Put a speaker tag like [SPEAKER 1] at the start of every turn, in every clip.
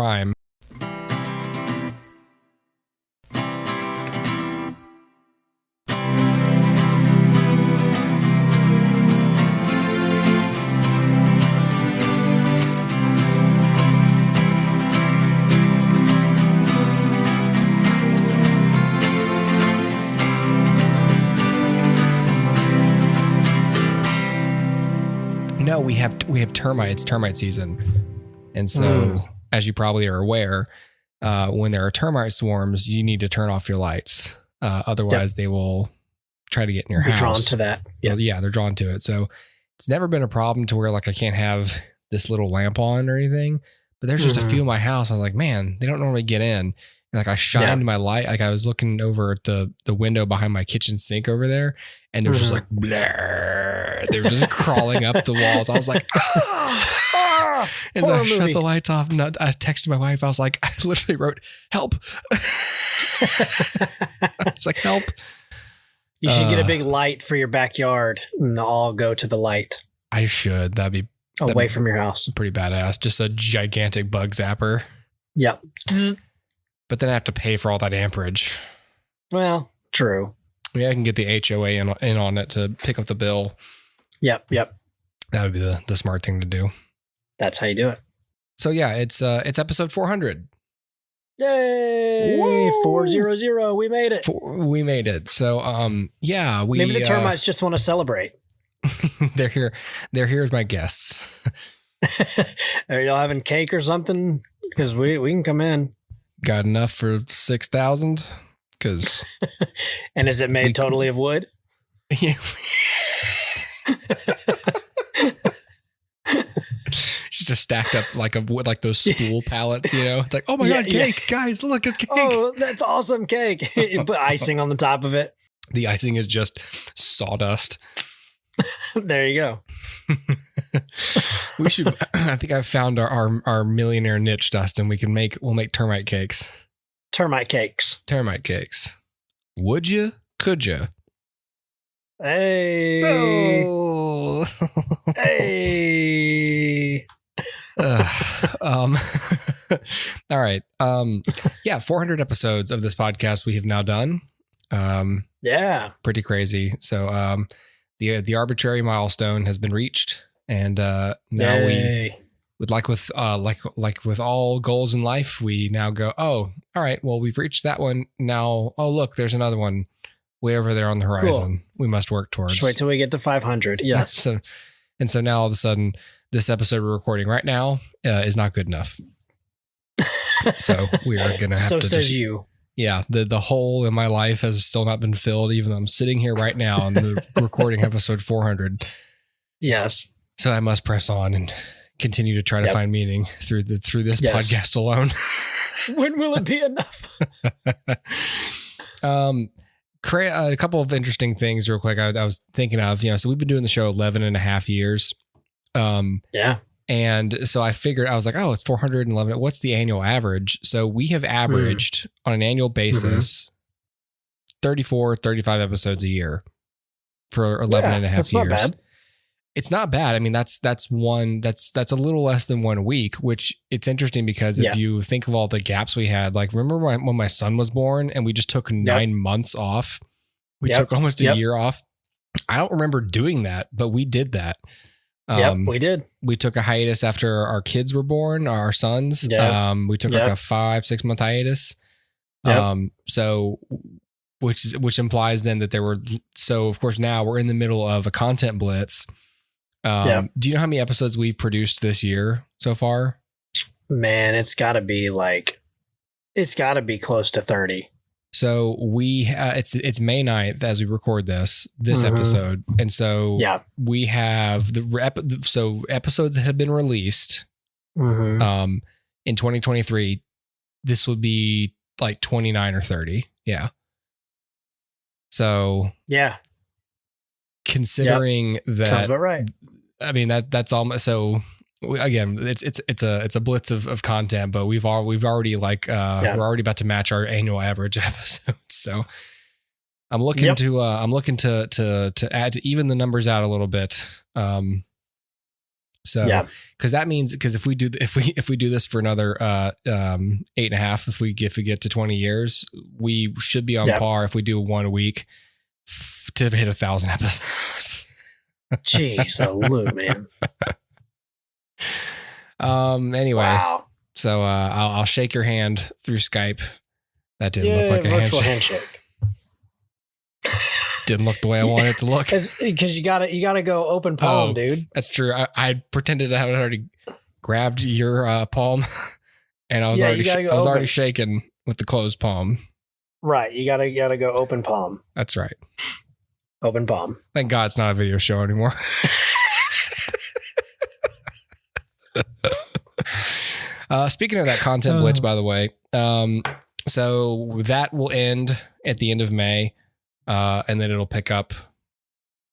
[SPEAKER 1] QuickTime. No, we have termites, termite season. And so, as you probably are aware, when there are termite swarms, you need to turn off your lights. Otherwise, they will try to get in your house.
[SPEAKER 2] Drawn to that.
[SPEAKER 1] Yep. Well, yeah, they're drawn to it. So it's never been a problem to where like I can't have this little lamp on or anything. But there's just a few in my house. I was like, man, they don't normally get in. And like I shined my light, like I was looking over at the window behind my kitchen sink over there, and it was just like, blur. They were just crawling up the walls. I was like, and so I shut the lights off. And I texted my wife. I was like, I literally wrote, help. I was like, help.
[SPEAKER 2] You should get a big light for your backyard and all go to the light.
[SPEAKER 1] I should. That'd be
[SPEAKER 2] away from your house.
[SPEAKER 1] Pretty badass. Just a gigantic bug zapper.
[SPEAKER 2] Yep.
[SPEAKER 1] But then I have to pay for all that amperage.
[SPEAKER 2] Well, true.
[SPEAKER 1] Yeah, I can get the HOA in on it to pick up the bill.
[SPEAKER 2] Yep.
[SPEAKER 1] That would be the smart thing to do.
[SPEAKER 2] That's how you do it.
[SPEAKER 1] So yeah, it's episode 400.
[SPEAKER 2] Yay! Woo! 400. We made it.
[SPEAKER 1] We made it. So yeah, we
[SPEAKER 2] maybe the termites just want to celebrate.
[SPEAKER 1] They're here. They're here as my guests.
[SPEAKER 2] Are y'all having cake or something? Because we can come in.
[SPEAKER 1] Got enough for 6,000? Because
[SPEAKER 2] and is it made totally of wood?
[SPEAKER 1] Yeah. She's just stacked up like those spool pallets, you know. It's like, oh my god, cake, guys, look, it's cake. Oh,
[SPEAKER 2] that's awesome cake. You put icing on the top of it.
[SPEAKER 1] The icing is just sawdust.
[SPEAKER 2] There you go.
[SPEAKER 1] We should. I think I've found our millionaire niche, Dustin. We'll make termite cakes.
[SPEAKER 2] Termite cakes.
[SPEAKER 1] Would you? Could you?
[SPEAKER 2] Hey.
[SPEAKER 1] Oh.
[SPEAKER 2] Hey.
[SPEAKER 1] All right. Yeah, 400 episodes of this podcast we have now done.
[SPEAKER 2] Yeah.
[SPEAKER 1] Pretty crazy. So the arbitrary milestone has been reached, and now we would like with all goals in life, we now go, oh, all right, well, we've reached that one now. Oh, look, there's another one way over there on the horizon. Cool. We must work towards.
[SPEAKER 2] Just wait till we get to 500. Yes.
[SPEAKER 1] So now all of a sudden, this episode we're recording right now is not good enough. So we are gonna have
[SPEAKER 2] so
[SPEAKER 1] to.
[SPEAKER 2] Says you.
[SPEAKER 1] Yeah, the hole in my life has still not been filled, even though I'm sitting here right now on the recording episode 400.
[SPEAKER 2] Yes. So
[SPEAKER 1] I must press on and continue to try to find meaning through this podcast alone.
[SPEAKER 2] When will it be enough?
[SPEAKER 1] A couple of interesting things real quick. I was thinking of, so we've been doing the show 11 and a half years.
[SPEAKER 2] Yeah.
[SPEAKER 1] And so I figured, I was like, oh, it's 411. What's the annual average? So we have averaged on an annual basis 34, 35 episodes a year for 11 and a half years. Not bad. It's not bad. I mean, that's a little less than 1 week, which it's interesting because if you think of all the gaps we had, like remember when my son was born and we just took 9 months off? We took almost a year off. I don't remember doing that, but we did that.
[SPEAKER 2] We did.
[SPEAKER 1] We took a hiatus after our kids were born, our sons. We took like a 5-6 month hiatus. So which implies then that so of course now we're in the middle of a content blitz. Do you know how many episodes we've produced this year so far?
[SPEAKER 2] Man, it's gotta be close to 30.
[SPEAKER 1] So it's May 9th as we record this episode. And so we have episodes that have been released in 2023. This would be like 29 or 30. Yeah. So considering that, sounds about right. I mean, that's almost, so again, it's a blitz of content, but we're already we're already about to match our annual average episodes. So I'm looking to add to even the numbers out a little bit. So, because that means, because if we do this for another 8.5, if we get to 20 years, we should be on par if we do one a week to hit 1,000 episodes.
[SPEAKER 2] Jeez, man.
[SPEAKER 1] Anyway,
[SPEAKER 2] wow.
[SPEAKER 1] So I'll shake your hand through Skype. That didn't look like a handshake. Didn't look the way I wanted it to look.
[SPEAKER 2] Because you gotta go open palm, dude.
[SPEAKER 1] That's true. I pretended I had already grabbed your palm, and I was already shaking with the closed palm.
[SPEAKER 2] Right, you gotta go open palm.
[SPEAKER 1] That's right.
[SPEAKER 2] Open palm.
[SPEAKER 1] Thank God it's not a video show anymore. Speaking of that content blitz, by the way, so that will end at the end of May. And then it'll pick up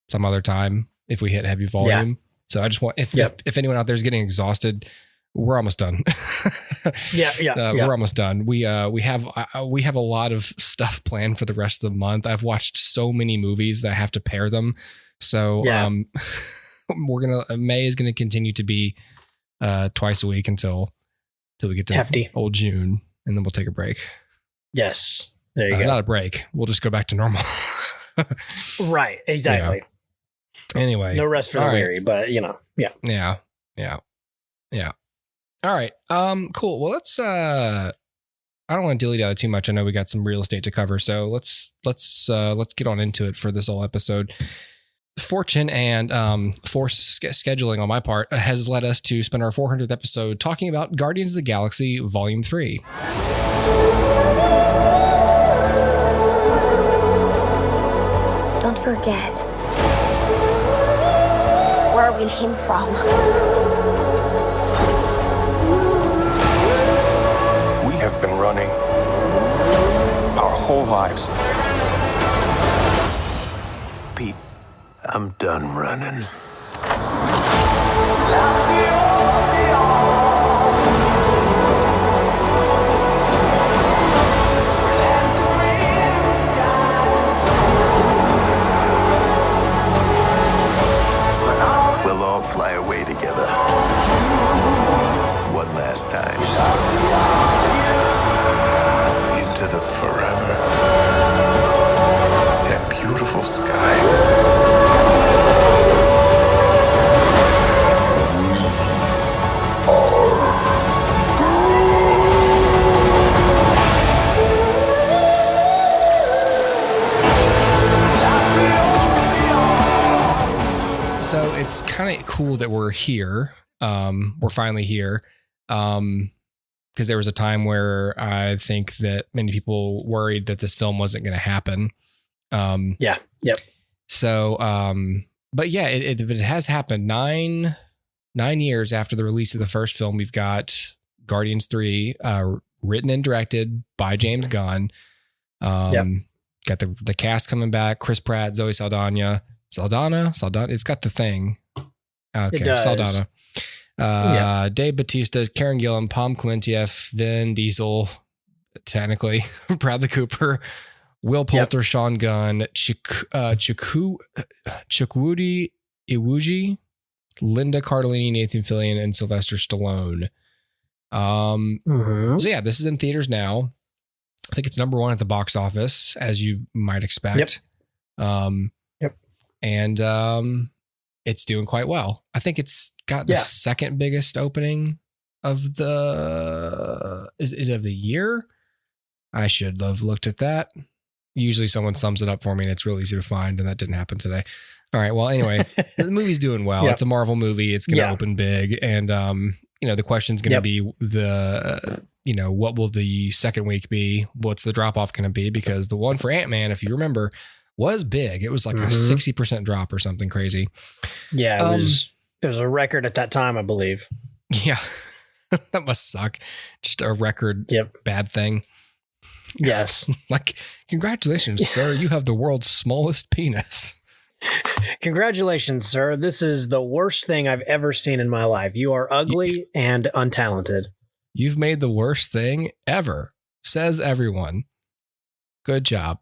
[SPEAKER 1] some other time if we hit heavy volume. Yeah. So I just want, if anyone out there is getting exhausted, we're almost done. We're almost done. We have a lot of stuff planned for the rest of the month. I've watched so many movies that I have to pair them. So May is gonna continue to be twice a week until we get to old June, and then we'll take a break.
[SPEAKER 2] Yes. There you go.
[SPEAKER 1] Not a break. We'll just go back to normal.
[SPEAKER 2] Right. Exactly.
[SPEAKER 1] Yeah. Anyway.
[SPEAKER 2] No rest for the weary, but Yeah.
[SPEAKER 1] All right. Cool. Well, let's, I don't want to dilly dally too much. I know we got some real estate to cover, so let's get on into it for this whole episode. Fortune and forced scheduling on my part has led us to spend our 400th episode talking about Guardians of the Galaxy Volume 3.
[SPEAKER 3] Don't forget where we came from.
[SPEAKER 4] We have been running our whole lives. Pete, I'm done running. We'll all fly away together. One last time. Into the forever. That beautiful sky.
[SPEAKER 1] So it's kind of cool that we're here. We're finally here. Because there was a time where I think that many people worried that this film wasn't going to happen. So, but yeah, it has happened. 9 years after the release of the first film, we've got Guardians 3, written and directed by James Gunn. Got the cast coming back: Chris Pratt, Zoe Saldana. It's got the thing. Okay, it does. Saldana. Dave Bautista, Karen Gillan, Palm Clementieff, Vin Diesel, technically, Bradley Cooper, Will Poulter, Sean Gunn, Chukwudi Iwuji, Linda Cardellini, Nathan Fillion, and Sylvester Stallone. So yeah, this is in theaters now. I think it's number 1 at the box office, as you might expect. And it's doing quite well. I think it's got the second biggest opening of the is it of the year? I should have looked at that. Usually someone sums it up for me and it's real easy to find, and that didn't happen today. All right. Well, anyway, the movie's doing well. It's a Marvel movie. It's going to open big. And, the question's going to be what will the second week be? What's the drop off going to be? Because the one for Ant-Man, if you remember, was big. It was like a 60% drop or something crazy.
[SPEAKER 2] Yeah, it was a record at that time, I believe.
[SPEAKER 1] Yeah. That must suck. Just a record bad thing.
[SPEAKER 2] Yes.
[SPEAKER 1] Like, congratulations, sir. You have the world's smallest penis.
[SPEAKER 2] Congratulations, sir. This is the worst thing I've ever seen in my life. You are ugly and untalented.
[SPEAKER 1] You've made the worst thing ever, says everyone. Good job.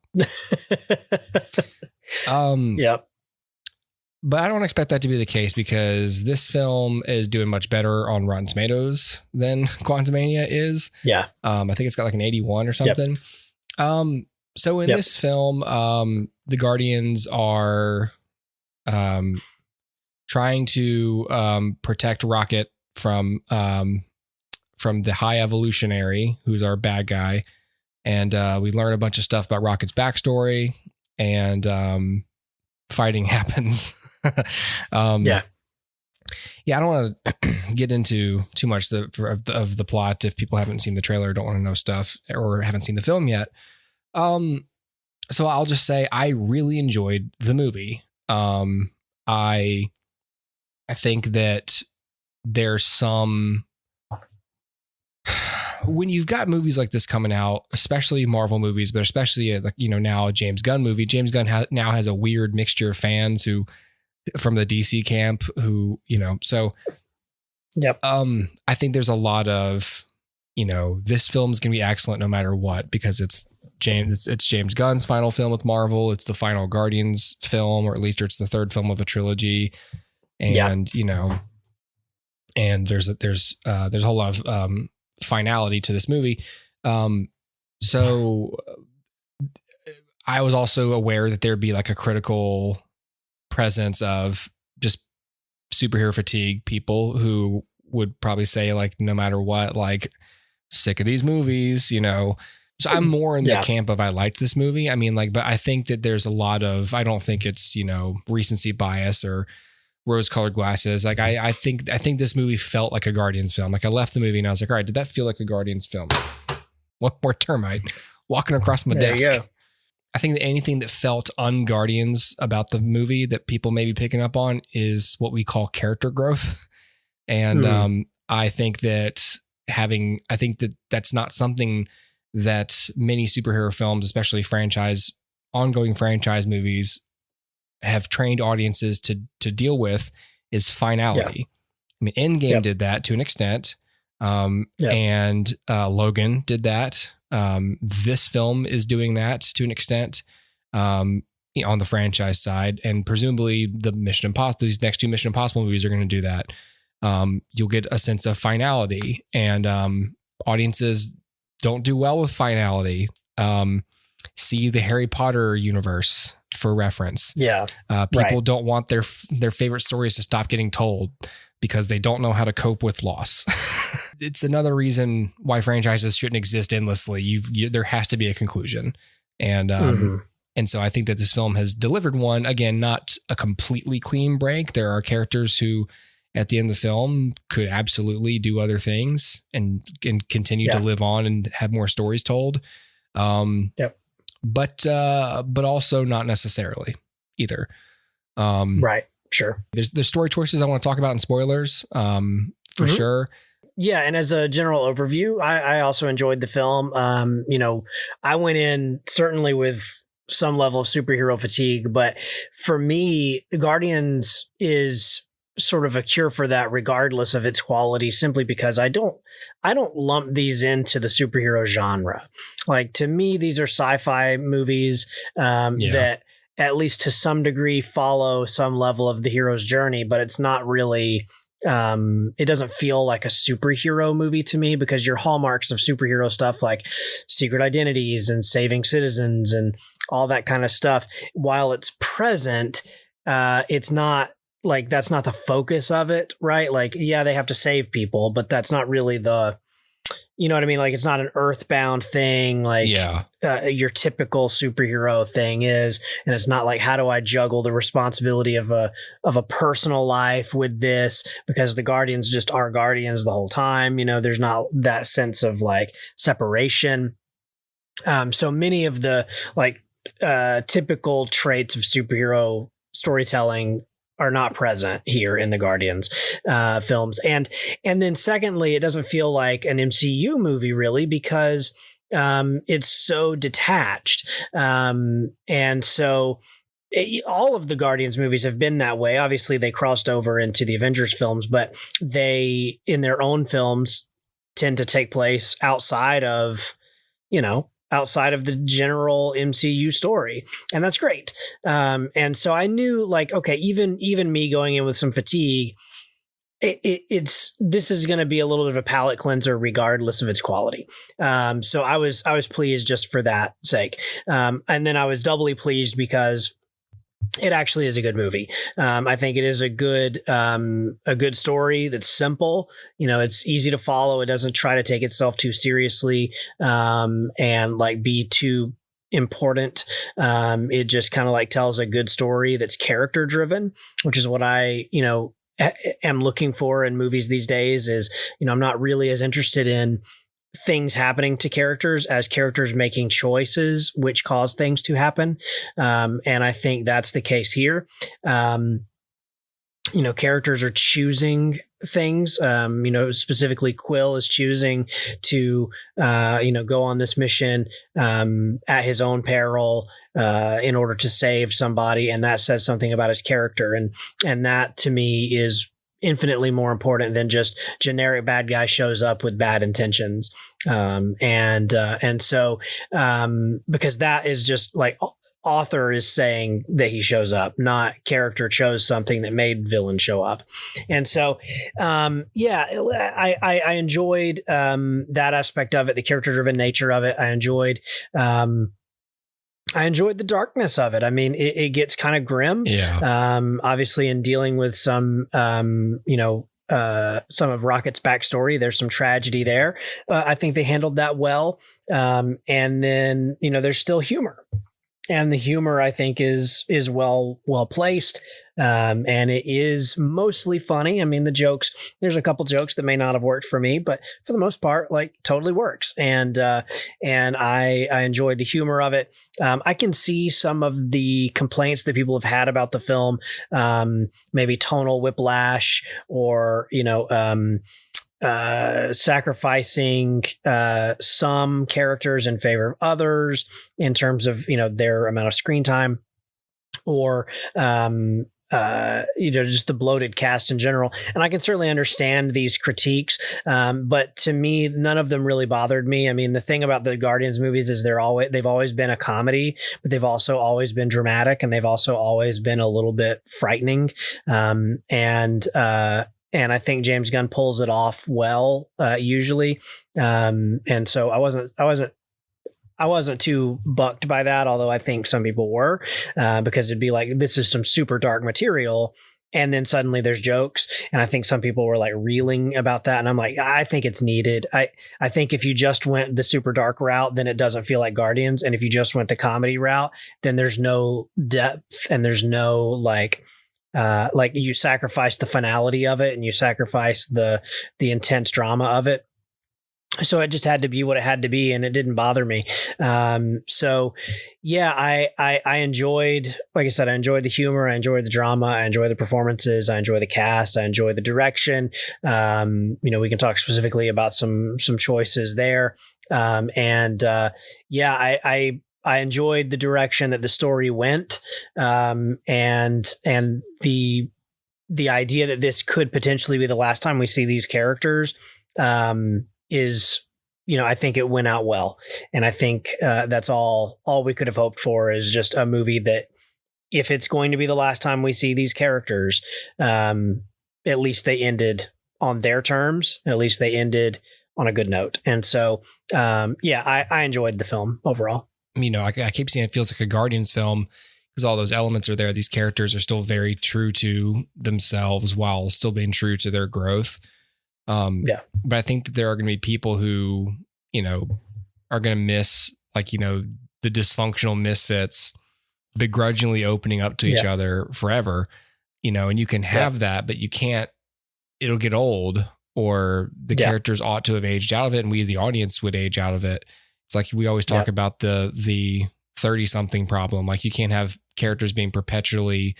[SPEAKER 1] But I don't expect that to be the case because this film is doing much better on Rotten Tomatoes than Quantumania is.
[SPEAKER 2] Yeah.
[SPEAKER 1] I think it's got like an 81 or something. Yep. So in this film, the Guardians are trying to protect Rocket from the High Evolutionary, who's our bad guy. And we learn a bunch of stuff about Rocket's backstory, and fighting happens. Yeah, I don't want to get into too much of the plot if people haven't seen the trailer, don't want to know stuff, or haven't seen the film yet. So I'll just say I really enjoyed the movie. I think that there's some, when you've got movies like this coming out, especially Marvel movies, but especially now a James Gunn movie. James Gunn now has a weird mixture of fans who, from the DC camp, who so.
[SPEAKER 2] Yep.
[SPEAKER 1] I think there's a lot of this film's gonna be excellent no matter what, because it's James Gunn's final film with Marvel. It's the final Guardians film, or at least it's the third film of a trilogy, and and there's a whole lot of finality to this movie. So I was also aware that there'd be like a critical presence of just superhero fatigue people who would probably say, like, no matter what, like, sick of these movies, So I'm more in the camp of I liked this movie. I mean, like, but I think that there's a lot of, I don't think it's, recency bias or rose-colored glasses. Like, I think this movie felt like a Guardians film. Like, I left the movie and I was like, all right, did that feel like a Guardians film? One more termite walking across my desk. You go. I think that anything that felt un-Guardians about the movie that people may be picking up on is what we call character growth. And I think that that's not something that many superhero films, especially ongoing franchise movies, have trained audiences to deal with, is finality. I mean, Endgame did that to an extent. And Logan did that. This film is doing that to an extent, on the franchise side, and presumably these next two Mission Impossible movies are going to do that. You'll get a sense of finality, and audiences don't do well with finality. See the Harry Potter universe for reference. People don't want their favorite stories to stop getting told because they don't know how to cope with loss. It's another reason why franchises shouldn't exist endlessly. There has to be a conclusion. And so I think that this film has delivered one. Again, not a completely clean break. There are characters who at the end of the film could absolutely do other things and continue to live on and have more stories told. But also not necessarily either.
[SPEAKER 2] Right. Sure.
[SPEAKER 1] There's story choices I want to talk about in spoilers, for sure.
[SPEAKER 2] Yeah. And as a general overview, I also enjoyed the film. I went in certainly with some level of superhero fatigue, but for me, Guardians is sort of a cure for that, regardless of its quality, simply because I don't lump these into the superhero genre. Like, to me, these are sci-fi movies that at least to some degree follow some level of the hero's journey, but it's not really, it doesn't feel like a superhero movie to me, because your hallmarks of superhero stuff like secret identities and saving citizens and all that kind of stuff, while it's present, it's not like, that's not the focus of it, right? Like, they have to save people, but that's not really you know what I mean? Like, it's not an earthbound thing like your typical superhero thing is. And it's not like, how do I juggle the responsibility of a personal life with this? Because the Guardians just are Guardians the whole time. There's not that sense of like separation. So many of the typical traits of superhero storytelling are not present here in the Guardians films. And then secondly, it doesn't feel like an MCU movie really, because it's so detached. And so all of the Guardians movies have been that way. Obviously they crossed over into the Avengers films, but they, in their own films, tend to take place outside of outside of the general MCU story. And that's great. And so I knew, like, okay, even me going in with some fatigue, this is going to be a little bit of a palate cleanser regardless of its quality. So I was pleased just for that sake. And then I was doubly pleased because it actually is a good movie. I think it is a good story that's simple. You know, it's easy to follow. It doesn't try to take itself too seriously, and like be too important. It just kind of like tells a good story that's character driven, which is what I, am looking for in movies these days. Is, I'm not really as interested in things happening to characters as characters making choices which cause things to happen. And I think that's the case here. Characters are choosing things, specifically Quill is choosing to, go on this mission at his own peril in order to save somebody. And that says something about his character. And that to me is infinitely more important than just generic bad guy shows up with bad intentions. And so because that is just like author is saying that he shows up, not character chose something that made villain show up. And so, I enjoyed that aspect of it, the character driven nature of it. I enjoyed the darkness of it. I mean, it gets kind of grim.
[SPEAKER 1] Yeah.
[SPEAKER 2] Obviously, in dealing with some of Rocket's backstory, there's some tragedy there. I think they handled that well. And then, there's still humor. And the humor, I think, is well placed, and it is mostly funny. I mean, there's a couple jokes that may not have worked for me, but for the most part, like, totally works. And I enjoyed the humor of it. I can see some of the complaints that people have had about the film, maybe tonal whiplash, or sacrificing some characters in favor of others in terms of their amount of screen time, or just the bloated cast in general. And I can certainly understand these critiques, but to me, none of them really bothered me. I mean, the thing about the Guardians movies is they've always been a comedy, but they've also always been dramatic, and they've also always been a little bit frightening. And I think James Gunn pulls it off well, usually. And so I wasn't too bucked by that, although I think some people were, because it'd be like, this is some super dark material, and then suddenly there's jokes. And I think some people were like reeling about that. And I'm like, I think it's needed. I think if you just went the super dark route, then it doesn't feel like Guardians. And if you just went the comedy route, then there's no depth, and there's no like you sacrifice the finality of it, and you sacrifice the intense drama of it. So it just had to be what it had to be, and it didn't bother me. I enjoyed, like I said, I enjoyed the humor, I enjoyed the drama, I enjoyed the performances, I enjoyed the cast, I enjoyed the direction. We can talk specifically about some choices there. I enjoyed the direction that the story went, and the idea that this could potentially be the last time we see these characters is, I think it went out well. And I think that's all we could have hoped for, is just a movie that, if it's going to be the last time we see these characters, at least they ended on their terms, at least they ended on a good note. And so, I enjoyed the film overall.
[SPEAKER 1] I keep saying it feels like a Guardians film because all those elements are there. These characters are still very true to themselves while still being true to their growth. But I think that there are going to be people who, are going to miss, the dysfunctional misfits begrudgingly opening up to each other forever, and you can have that, but you can't, it'll get old, or the characters ought to have aged out of it, and we, the audience, would age out of it. It's like we always talk about the 30-something problem. Like, you can't have characters being perpetually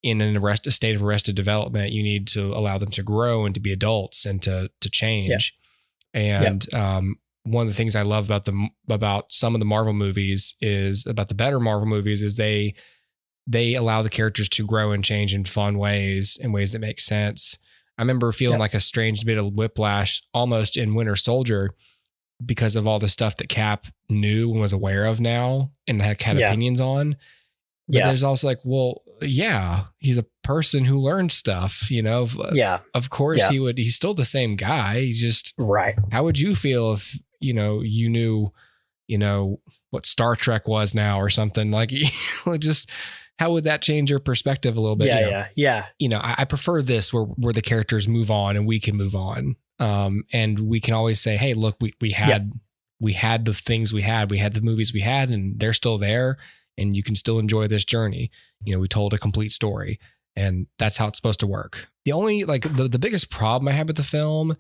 [SPEAKER 1] in a state of arrested development. You need to allow them to grow and to be adults and to change. And one of the things I love about some of the Marvel movies is about the better Marvel movies is they allow the characters to grow and change in fun ways, in ways that make sense. I remember feeling like a strange bit of whiplash almost in Winter Soldier, because of all the stuff that Cap knew and was aware of now and had opinions on. But there's also like, well, yeah, he's a person who learned stuff, you know?
[SPEAKER 2] Yeah.
[SPEAKER 1] Of course he's still the same guy. He just,
[SPEAKER 2] right.
[SPEAKER 1] How would you feel if, you know, you knew, you know, what Star Trek was now or something like, just how would that change your perspective a little bit?
[SPEAKER 2] Yeah.
[SPEAKER 1] You know, I prefer this where the characters move on and we can move on. And we can always say, hey, look, we had the things we had the movies we had, and they're still there, and you can still enjoy this journey. You know, we told a complete story, and that's how it's supposed to work. The only, like, the biggest problem I have with the film,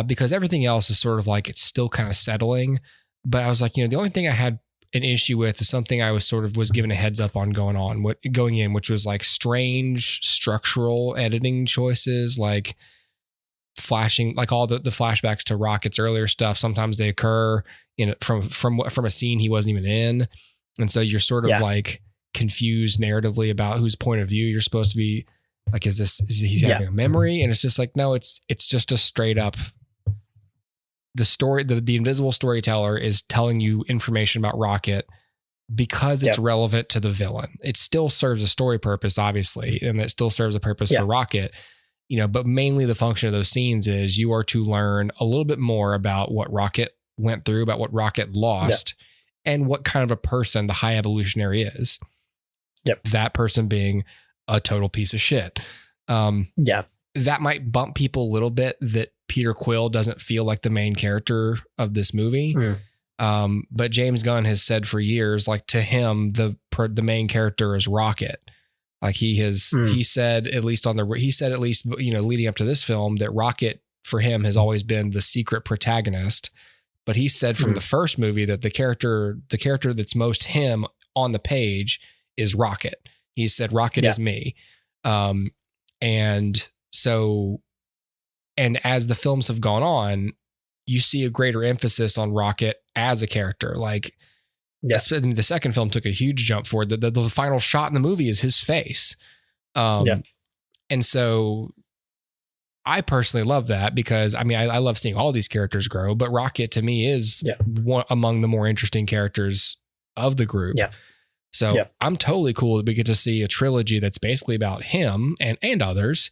[SPEAKER 1] because everything else is sort of like, it's still kind of settling, but I was like, you know, the only thing I had an issue with is something I was given a heads up on going in, which was like strange structural editing choices, like flashing, like all the flashbacks to Rocket's earlier stuff. Sometimes they occur from a scene he wasn't even in. And so you're sort of like confused narratively about whose point of view you're supposed to be. Like, he's having a memory? And it's just like, no, it's just a straight up, the story, the invisible storyteller is telling you information about Rocket because it's relevant to the villain. It still serves a story purpose, obviously, and it still serves a purpose for Rocket, you know, but mainly the function of those scenes is you are to learn a little bit more about what Rocket went through, about what Rocket lost, and what kind of a person the High Evolutionary is. That person being a total piece of shit. That might bump people a little bit, that Peter Quill doesn't feel like the main character of this movie. But James Gunn has said for years, like, to him, the main character is Rocket. Like, he said, at least, you know, leading up to this film, that Rocket for him has always been the secret protagonist. But he said from the first movie that the character that's most him on the page is Rocket. He said, Rocket is me. And so, and as the films have gone on, you see a greater emphasis on Rocket as a character. Like, the second film took a huge jump forward. The final shot in the movie is his face. And so I personally love that, because I mean, I love seeing all these characters grow, but Rocket to me is one among the more interesting characters of the group. So I'm totally cool that we get to see a trilogy that's basically about him and others.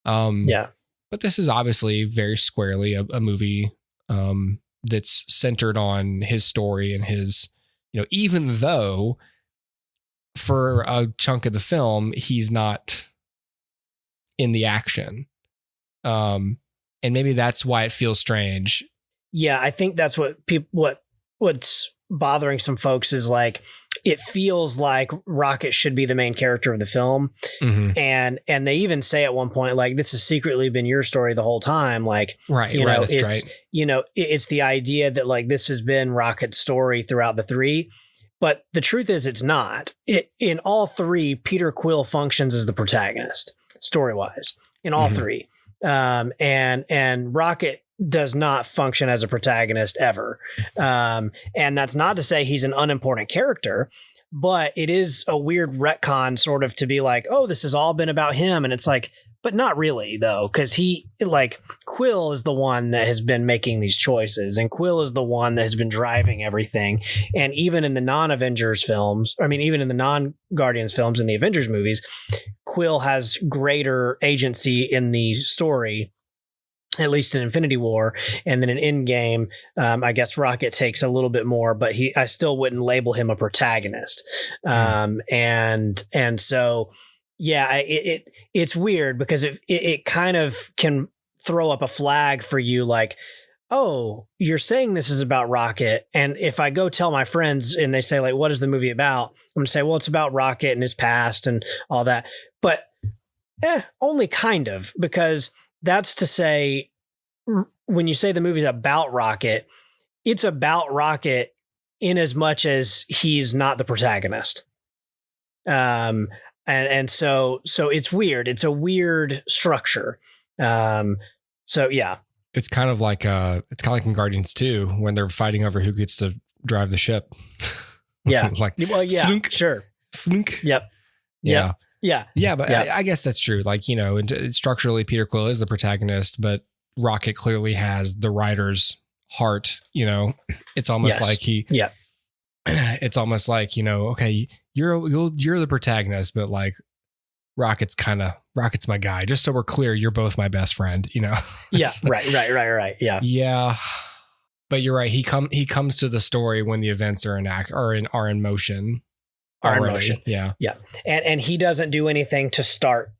[SPEAKER 1] But this is obviously very squarely a movie that's centered on his story and his, you know, even though for a chunk of the film, he's not in the action. And maybe that's why it feels strange. Yeah,
[SPEAKER 2] I think that's what what's bothering some folks is, like, it feels like Rocket should be the main character of the film. And they even say at one point, like, this has secretly been your story the whole time. Like,
[SPEAKER 1] that's right.
[SPEAKER 2] You know, it's the idea that, like, this has been Rocket's story throughout the three, but the truth is it's not. In all three, Peter Quill functions as the protagonist story-wise in all three. And Rocket does not function as a protagonist ever. And that's not to say he's an unimportant character, but it is a weird retcon sort of to be like, oh, this has all been about him. And it's like, but not really though. Cause Quill is the one that has been making these choices, and Quill is the one that has been driving everything. And even in the non-Avengers films, even in the non-Guardians films and the Avengers movies, Quill has greater agency in the story, at least in Infinity War. And then in Endgame, I guess Rocket takes a little bit more, but I still wouldn't label him a protagonist. And so, yeah, it's weird because it kind of can throw up a flag for you, like, oh, you're saying this is about Rocket. And if I go tell my friends and they say, like, what is the movie about? I'm going to say, well, it's about Rocket and his past and all that. But only kind of, because that's to say, when you say the movie's about Rocket, it's about Rocket in as much as he's not the protagonist. And so it's weird. It's a weird structure. So yeah,
[SPEAKER 1] it's kind of like in Guardians 2 when they're fighting over who gets to drive the ship.
[SPEAKER 2] Yeah.
[SPEAKER 1] Like,
[SPEAKER 2] well, yeah,
[SPEAKER 1] flunk,
[SPEAKER 2] sure.
[SPEAKER 1] Flunk.
[SPEAKER 2] Yep.
[SPEAKER 1] Yeah.
[SPEAKER 2] Yeah.
[SPEAKER 1] But I guess that's true. Like, you know, structurally Peter Quill is the protagonist, but Rocket clearly has the writer's heart, it's almost like it's almost like, okay, you're the protagonist, but like Rocket's my guy. Just so we're clear, you're both my best friend,
[SPEAKER 2] Yeah. Right. Yeah.
[SPEAKER 1] Yeah. But you're right. He comes to the story when the events are in motion. Yeah.
[SPEAKER 2] Yeah. And he doesn't do anything to start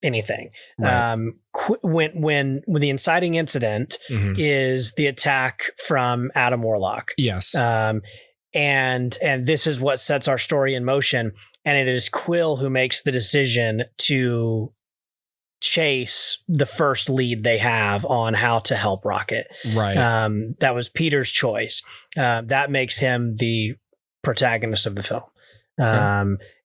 [SPEAKER 2] anything.
[SPEAKER 1] Right.
[SPEAKER 2] When the inciting incident is the attack from Adam Warlock.
[SPEAKER 1] Yes.
[SPEAKER 2] And this is what sets our story in motion. And it is Quill who makes the decision to chase the first lead they have on how to help Rocket.
[SPEAKER 1] Right.
[SPEAKER 2] That was Peter's choice. That makes him the protagonist of the film.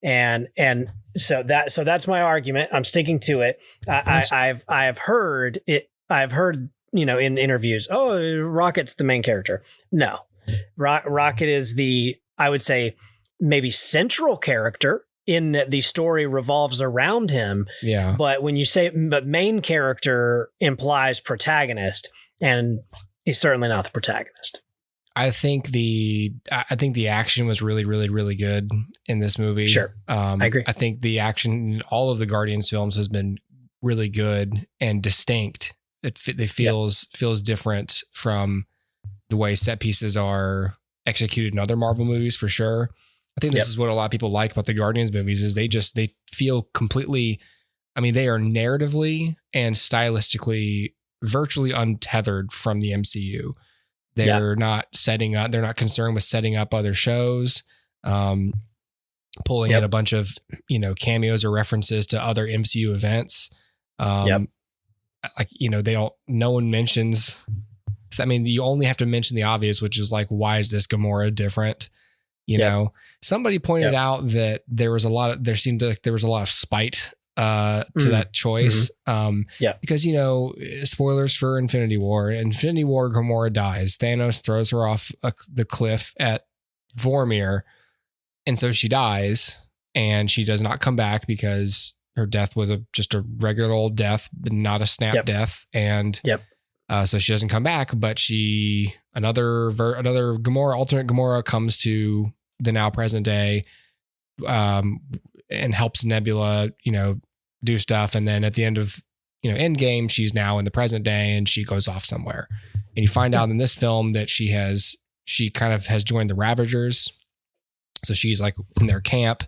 [SPEAKER 2] And so that's my argument. I'm sticking to it. I've heard in interviews, oh, Rocket's the main character. No, Rocket is I would say maybe central character in that the story revolves around him.
[SPEAKER 1] Yeah.
[SPEAKER 2] But when you say, but main character implies protagonist, and he's certainly not the protagonist.
[SPEAKER 1] I think the action was really, really, really good in this movie.
[SPEAKER 2] Sure. I agree.
[SPEAKER 1] I think the action in all of the Guardians films has been really good and distinct. It feels different from the way set pieces are executed in other Marvel movies, for sure. I think this is what a lot of people like about the Guardians movies is they feel completely, they are narratively and stylistically virtually untethered from the MCU. They're not concerned with setting up other shows, pulling in a bunch of, cameos or references to other MCU events. No one mentions, you only have to mention the obvious, which is like, why is this Gamora different? Somebody pointed out that there seemed like there was a lot of spite to that choice. Because, spoilers for Infinity War, Gamora dies. Thanos throws her off the cliff at Vormir. And so she dies and she does not come back because her death was just a regular old death, but not a snap death. And so she doesn't come back, but another Gamora, alternate Gamora comes to the now present day, and helps Nebula, do stuff. And then at the end of, Endgame, she's now in the present day and she goes off somewhere. And you find out in this film that she kind of has joined the Ravagers. So she's like in their camp.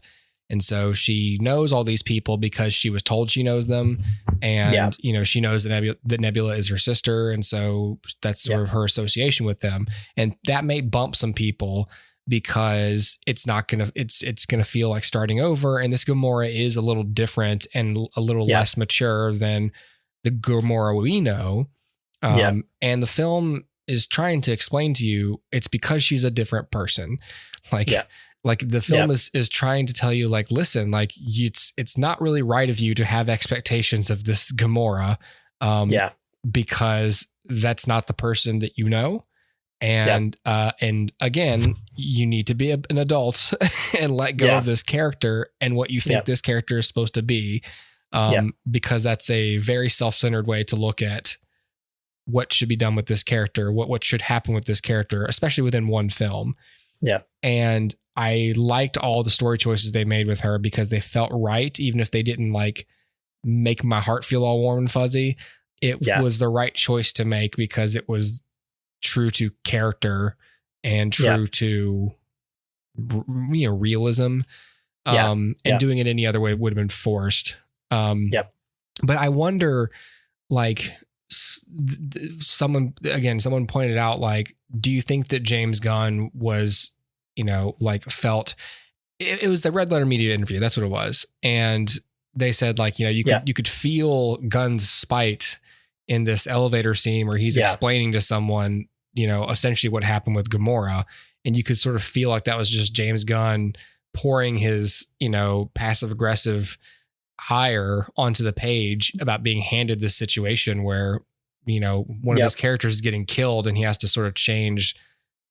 [SPEAKER 1] And so she knows all these people because she was told she knows them. And, she knows that Nebula is her sister. And so that's sort of her association with them. And that may bump some people because it's going to feel like starting over. And this Gamora is a little different and a little less mature than the Gamora we know. And the film is trying to explain to you, it's because she's a different person. Like the film is trying to tell you, like, listen, like it's not really right of you to have expectations of this Gamora. Because that's not the person that you know. And again, you need to be an adult and let go of this character and what you think this character is supposed to be. Because that's a very self-centered way to look at what should be done with this character, what should happen with this character, especially within one film. And I liked all the story choices they made with her because they felt right, even if they didn't like make my heart feel all warm and fuzzy. It was the right choice to make because it was true to character and true to realism. And doing it any other way would have been forced. But I wonder, like, someone pointed out, like, do you think that James Gunn was, felt it was the Red Letter Media interview. That's what it was. And they said, like, you could feel Gunn's spite in this elevator scene where he's explaining to someone, essentially what happened with Gamora. And you could sort of feel like that was just James Gunn pouring his, passive aggressive ire onto the page about being handed this situation where, one of his characters is getting killed and he has to sort of change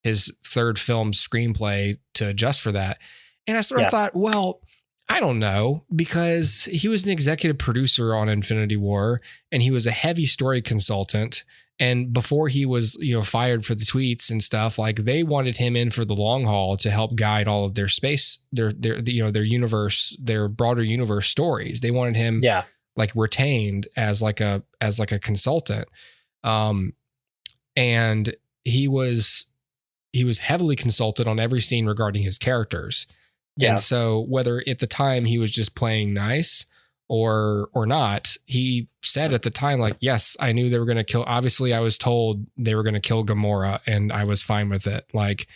[SPEAKER 1] his third film screenplay to adjust for that. And I sort of thought, well, I don't know, because he was an executive producer on Infinity War and he was a heavy story consultant. And before he was, fired for the tweets and stuff, like they wanted him in for the long haul to help guide all of their space, their universe, their broader universe stories. They wanted him like retained as like a consultant. And he was heavily consulted on every scene regarding his characters. Yeah. And so whether at the time he was just playing nice or not, he said at the time, like, yes, I knew they were going to kill. Obviously I was told they were going to kill Gamora and I was fine with it. Like,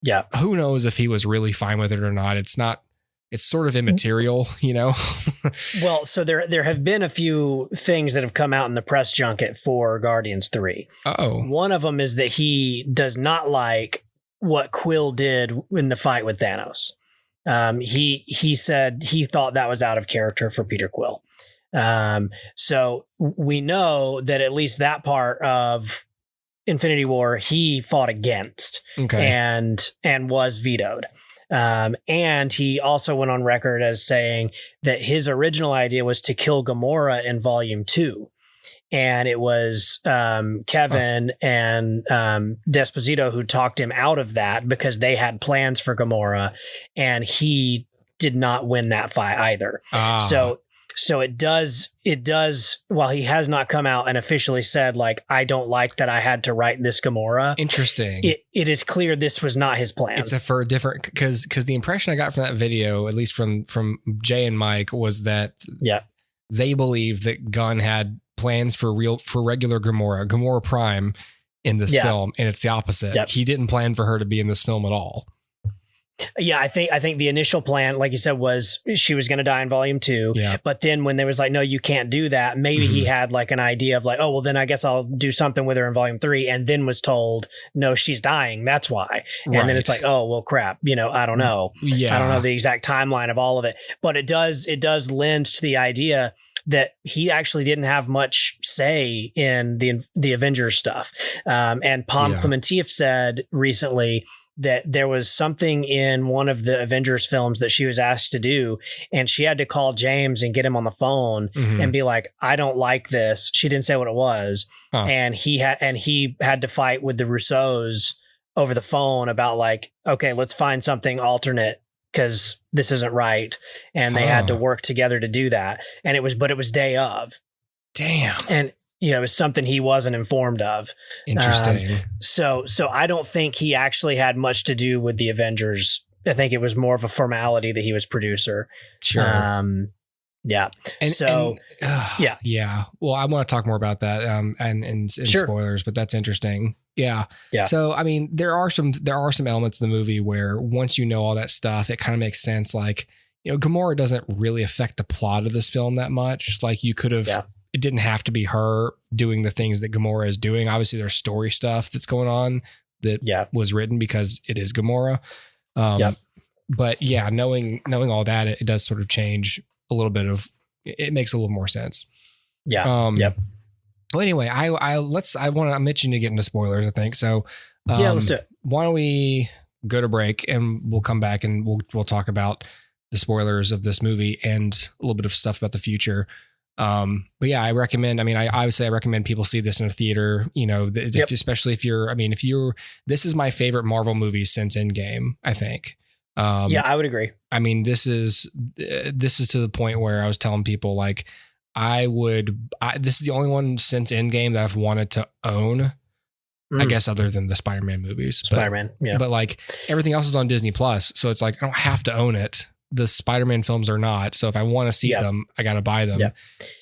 [SPEAKER 1] yeah, who knows if he was really fine with it or not? It's sort of immaterial,
[SPEAKER 2] Well, so there have been a few things that have come out in the press junket for Guardians 3.
[SPEAKER 1] Oh,
[SPEAKER 2] one of them is that he does not like what Quill did in the fight with Thanos. He said he thought that was out of character for Peter Quill. So we know that at least that part of Infinity War he fought against, and was vetoed. And he also went on record as saying that his original idea was to kill Gamora in Volume 2. And it was Kevin and Desposito who talked him out of that because they had plans for Gamora, and he did not win that fight either. So it does, while he has not come out and officially said, like, I don't like that I had to write this Gamora.
[SPEAKER 1] Interesting.
[SPEAKER 2] It is clear this was not his plan.
[SPEAKER 1] It's for a different, because the impression I got from that video, at least from Jay and Mike, was that they believe that Gunn had plans for regular Gamora Prime in this film, and it's the opposite. Yep. He didn't plan for her to be in this film at all.
[SPEAKER 2] Yeah, I think the initial plan, like you said, was she was going to die in Volume 2. Yeah. But then when they was like, no, you can't do that, maybe he had like an idea of like, oh, well, then I guess I'll do something with her in Volume 3, and then was told, no, she's dying. That's why. And then it's like, oh, well, crap. I don't know. Yeah. I don't know the exact timeline of all of it. But it does lend to the idea that he actually didn't have much say in the Avengers stuff. And Pom Klementieff said recently that there was something in one of the Avengers films that she was asked to do, and she had to call James and get him on the phone and be like, I don't like this. She didn't say what it was. And he had to fight with the Russos over the phone about like, okay, let's find something alternate because this isn't right. And they had to work together to do that. And it was day of.
[SPEAKER 1] Damn.
[SPEAKER 2] And it was something he wasn't informed of.
[SPEAKER 1] Interesting.
[SPEAKER 2] So I don't think he actually had much to do with the Avengers. I think it was more of a formality that he was producer.
[SPEAKER 1] Sure.
[SPEAKER 2] Yeah.
[SPEAKER 1] Yeah. Well, I want to talk more about that and spoilers, but that's interesting. Yeah. Yeah. So, I mean, there are some elements in the movie where once you know all that stuff, it kind of makes sense. Like, Gamora doesn't really affect the plot of this film that much. Like you could have, it didn't have to be her doing the things that Gamora is doing. Obviously there's story stuff that's going on that was written because it is Gamora. But yeah, knowing all that, it does sort of change a little bit of, it makes a little more sense.
[SPEAKER 2] Yeah.
[SPEAKER 1] Well, anyway, I want to mention to get into spoilers, I think. So,
[SPEAKER 2] let's do it.
[SPEAKER 1] Why don't we go to break and we'll come back and we'll talk about the spoilers of this movie and a little bit of stuff about the future. But yeah, I recommend people see this in a theater, especially if this is my favorite Marvel movie since Endgame, I think.
[SPEAKER 2] I would agree.
[SPEAKER 1] I mean, this is to the point where I was telling people like, this is the only one since Endgame that I've wanted to own, I guess, other than the Spider-Man movies. But like everything else is on Disney Plus. So it's like, I don't have to own it. The Spider-Man films are not. So if I want to see them, I got to buy them. Yep.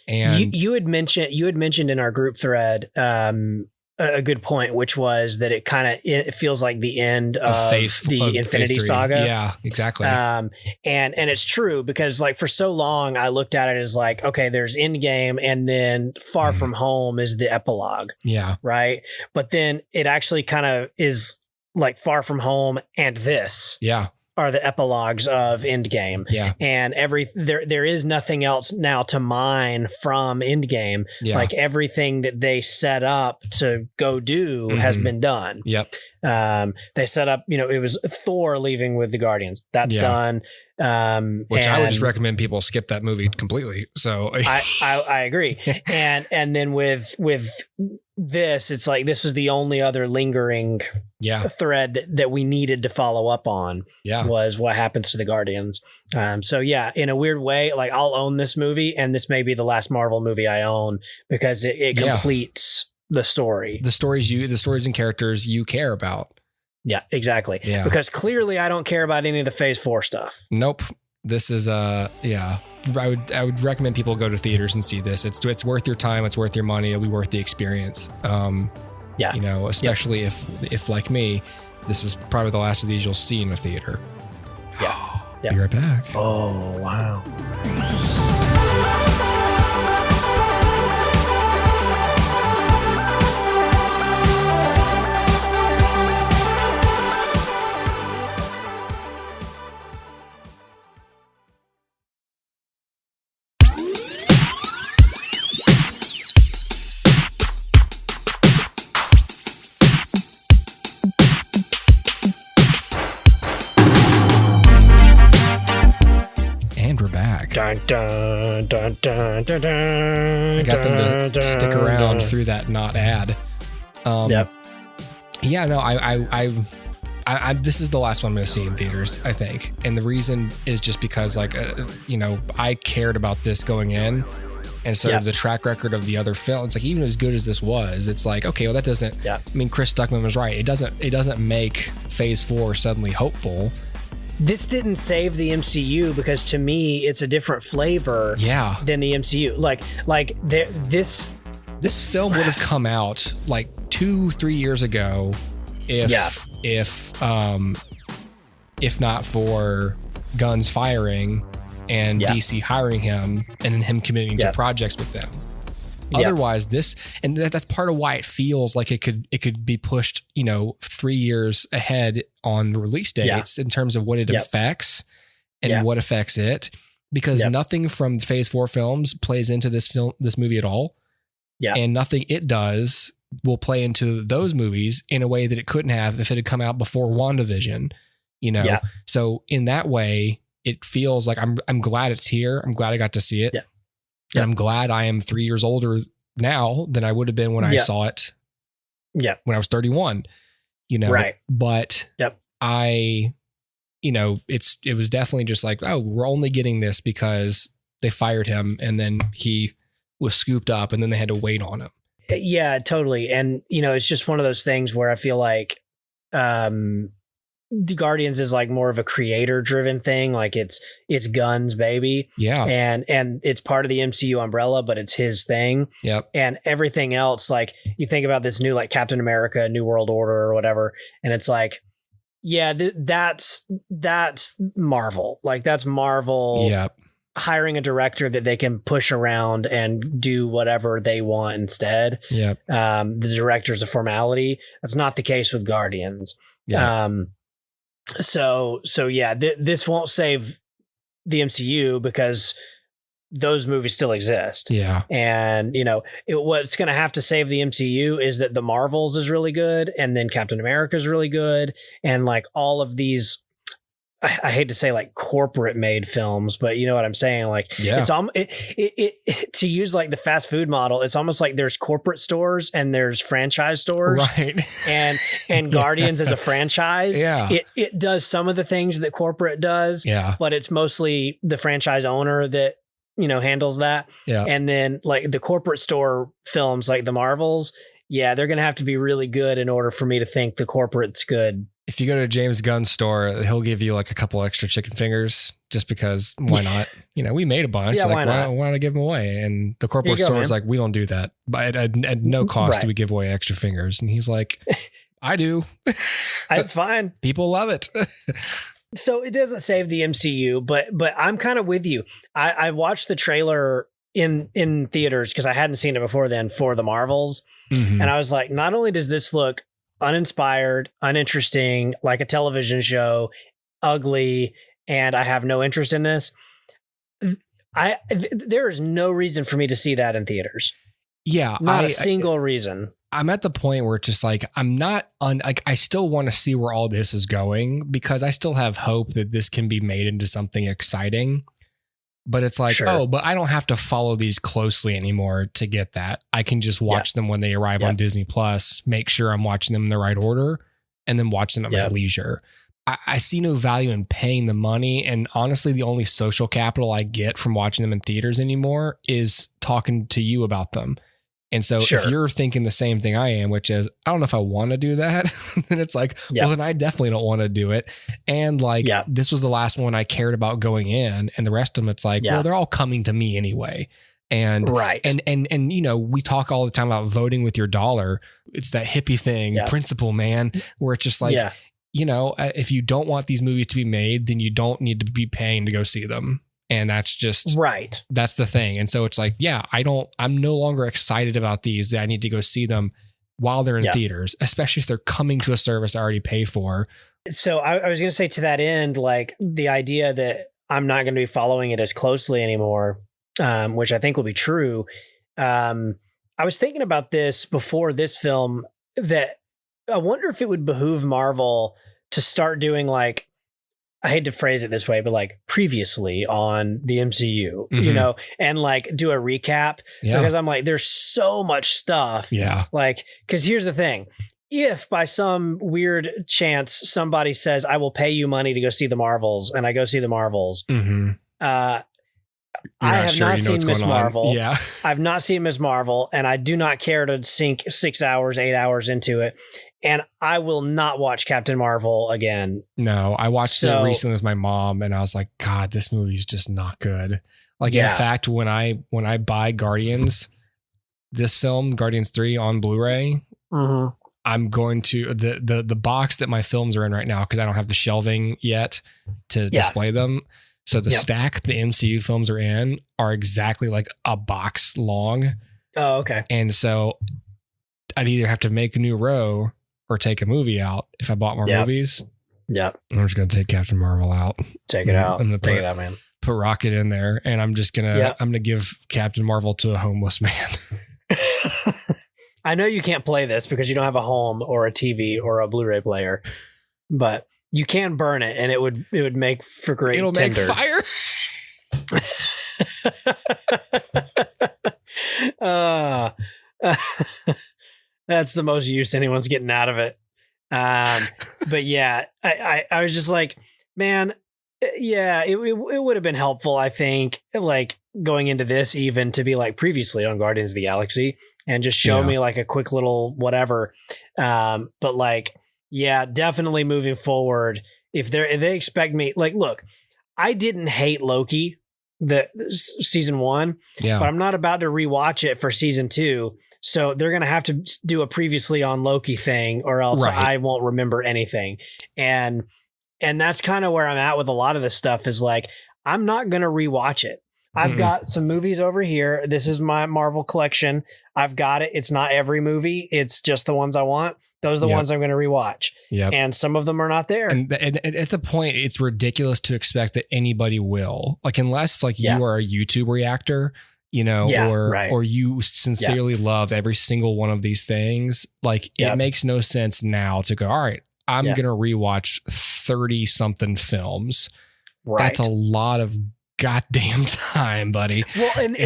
[SPEAKER 1] And
[SPEAKER 2] you had mentioned in our group thread, a good point, which was that it feels like the end of the Infinity Saga.
[SPEAKER 1] Yeah, exactly.
[SPEAKER 2] And it's true because like for so long I looked at it as like, okay, there's Endgame and then Far From Home is the epilogue. Yeah. Right. But then it actually kind of is like Far From Home and this.
[SPEAKER 1] Yeah.
[SPEAKER 2] Are the epilogues of Endgame.
[SPEAKER 1] Yeah.
[SPEAKER 2] And there is nothing else now to mine from Endgame. Yeah. Like everything that they set up to go do has been done.
[SPEAKER 1] Yep.
[SPEAKER 2] They set up, it was Thor leaving with the Guardians. That's done.
[SPEAKER 1] Which I would just recommend people skip that movie completely. So
[SPEAKER 2] I agree. And then with this, it's like, this is the only other lingering thread that we needed to follow up on was what happens to the Guardians. So in a weird way, like, I'll own this movie, and this may be the last Marvel movie I own, because it completes the story. The stories and characters you care about. Yeah, exactly. Yeah. Because clearly I don't care about any of the Phase 4 stuff. Nope. This is I would recommend people go to theaters and see this. It's worth your time, it's worth your money, it'll be worth the experience. Especially if like me, this is probably the last of these you'll see in a theater. Yeah. Be right back. Oh, wow. Dun, dun, dun, dun, dun, dun, I got them to stick around through that not ad. Yeah, no, I this is the last one I'm going to see in theaters, I think. And the reason is just because, like, I cared about this going in. And so the track record of the other films, like, even as good as this was, it's like, okay, well, that doesn't, I mean, Chris Stuckman was right. It doesn't make Phase 4 suddenly hopeful. This didn't save the MCU, because to me, it's a different flavor than the MCU. Like this film would have come out like 2-3 years ago if not for Gunn's firing and DC hiring him and then him committing to projects with them. Otherwise, that's part of why it feels like it could be pushed, 3 years ahead on the release dates in terms of what it affects and what affects it, because nothing from Phase 4 films plays into this movie at all. Yeah. And nothing it does will play into those movies in a way that it couldn't have if it had come out before WandaVision, So in that way, it feels like I'm glad it's here. I'm glad I got to see it. Yeah. And I'm glad I am 3 years older now than I would have been when I saw it. Yeah. When I was 31, right. But it was definitely just like, oh, we're only getting this because they fired him and then he was scooped up and then they had to wait on him. Yeah, totally. And, it's just one of those things where I feel like, the Guardians is like more of a creator driven thing. Like it's Gunn's baby. Yeah. And it's part of the MCU umbrella, but it's his thing. Yep. And everything else, like, you think about this new, like, Captain America, New World Order or whatever. And it's like, that's Marvel. Like, that's Marvel. Yep. Hiring a director that they can push around and do whatever they want instead. Yep. The director's a formality. That's not the case with Guardians. Yeah. This won't save the MCU because those movies still exist. Yeah. And, what's going to have to save the MCU is that the Marvels is really good. And then Captain America is really good. And like all of these, I hate to say like corporate made films, but you know what I'm saying? Like it's to use like the fast food model. It's almost like there's corporate stores and there's franchise stores, right? And Guardians is a franchise. Yeah. It does some of the things that corporate does, but it's mostly the franchise owner that, handles that. Yeah. And then like the corporate store films, like the Marvels, they're going to have to be really good in order for me to think the corporate's good. If you go to a James Gunn store, he'll give you like a couple extra chicken fingers just because why not? We made a bunch. Yeah, like, why not give them away? And the corporate store is like, we don't do that. But at no cost do we give away extra fingers. And he's like, I do. It's fine. People love it. So it doesn't save the MCU, but I'm kind of with you. I watched the trailer in theaters because I hadn't seen it before then for the Marvels. Mm-hmm. And I was like, not only does this look uninspired, uninteresting, like a television show, ugly, and I have no interest in this, there is no reason for me to see that in theaters. Yeah. Not a single reason.
[SPEAKER 1] I'm at the point where it's just like, I'm not like, I still want to see where all this is going because I still have hope that this can be made into something exciting. But it's like, oh, but I don't have to follow these closely anymore to get that. I can just watch them when they arrive on Disney Plus, make sure I'm watching them in the right order, and then watch them at my leisure. I see no value in paying the money. And honestly, the only social capital I get from watching them in theaters anymore is talking to you about them. And so if you're thinking the same thing I am, which is, I don't know if I want to do that, then it's like, well, then I definitely don't want to do it. And like, this was the last one I cared about going in, and the rest of them, it's like, well, they're all coming to me anyway. And, and, you know, we talk all the time about voting with your dollar. It's that hippie thing principle, man, where it's just like, you know, if you don't want these movies to be made, then you don't need to be paying to go see them. And that's just that's the thing. And so it's like, I'm no longer excited about these. I need to go see them while they're in theaters, especially if they're coming to a service I already pay for.
[SPEAKER 2] So I was going to say, to that end, like the idea that I'm not going to be following it as closely anymore, which I think will be true. I was thinking about this before this film, that I wonder if it would behoove Marvel to start doing, like, I hate to phrase it this way, but like previously on the MCU, you know, and like do a recap, because I'm like, there's so much stuff. Like, because here's the thing. If by some weird chance somebody says, I will pay you money to go see the Marvels, and I go see the Marvels, I have not seen Miss Marvel. I've not seen Miss Marvel, and I do not care to sink 6 hours, 8 hours into it. And I will not watch Captain Marvel again. No, I watched it recently with my mom, and I was like, God, this movie's just not good. Like, in fact, when I buy Guardians, this film, Guardians 3 on Blu-ray, I'm going to the box that my films are in right now, because I don't have the shelving yet to display them. So the stack the MCU films are in are exactly like a box long. Oh, okay. And so I'd either have to make a new row or take a movie out if I bought more movies. I'm just going to take Captain Marvel out. Take it out. Take it out, man. Put Rocket in there, and I'm just going to, I'm going to give Captain Marvel to a homeless man. I know you can't play this because you don't have a home or a TV or a Blu-ray player, but you can burn it, and it would make for great It'll tinder. Make fire. That's the most use anyone's getting out of it. But yeah, I was just like, man, it would have been helpful, I think, like going into this, even to be like previously on Guardians of the Galaxy, and just show me like a quick little whatever. But like, definitely moving forward, if they expect me, like, look, I didn't hate Loki, the season 1, but I'm not about to rewatch it for season 2. So they're going to have to do a previously on Loki thing, or else I won't remember anything. And that's kind of where I'm at with a lot of this stuff, is like, I'm not going to rewatch it. I've got some movies over here. This is my Marvel collection. I've got it. It's not every movie. It's just the ones I want. Those are the ones I'm going to rewatch. And some of them are not there. And at the point, it's ridiculous to expect that anybody will. Like, unless like you are a YouTube reactor, you know, or you sincerely love every single one of these things. Like, it makes no sense now to go, all right, I'm going to rewatch 30 something films. That's a lot of goddamn time, buddy. Well, and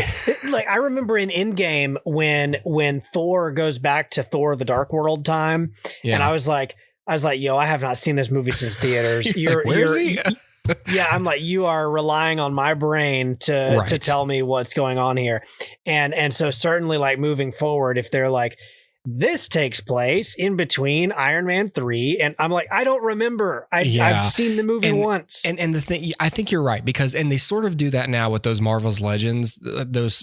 [SPEAKER 2] like, I remember in Endgame when Thor goes back to Thor the Dark World time, and I was like, yo, I have not seen this movie since theaters. Where's he? I'm like, you are relying on my brain to tell me what's going on here. And so certainly, like, moving forward, if they're like, this takes place in between Iron Man 3. And I'm like, I don't remember. I've seen the movie once. And the thing, I think you're right, because, and they sort of do that now with those Marvel's Legends, those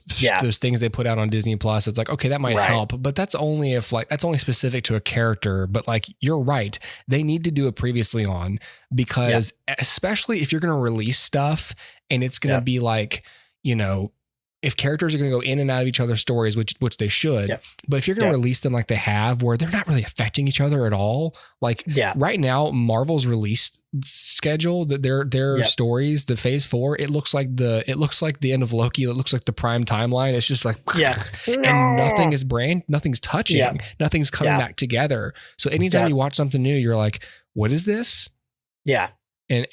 [SPEAKER 2] things they put out on Disney Plus. It's like, okay, that might help, but that's only that's only specific to a character. But like, you're right. They need to do it previously on, because especially if you're going to release stuff and it's going to be like, you know, if characters are going to go in and out of each other's stories, which they should, but if you're going to release them like they have, where they're not really affecting each other at all, like right now, Marvel's released
[SPEAKER 1] schedule, that their stories, the phase 4, it looks like the end of Loki. It looks like the prime timeline. It's just like, and nothing's touching, nothing's coming back together. So anytime you watch something new, you're like, what is this? Yeah. And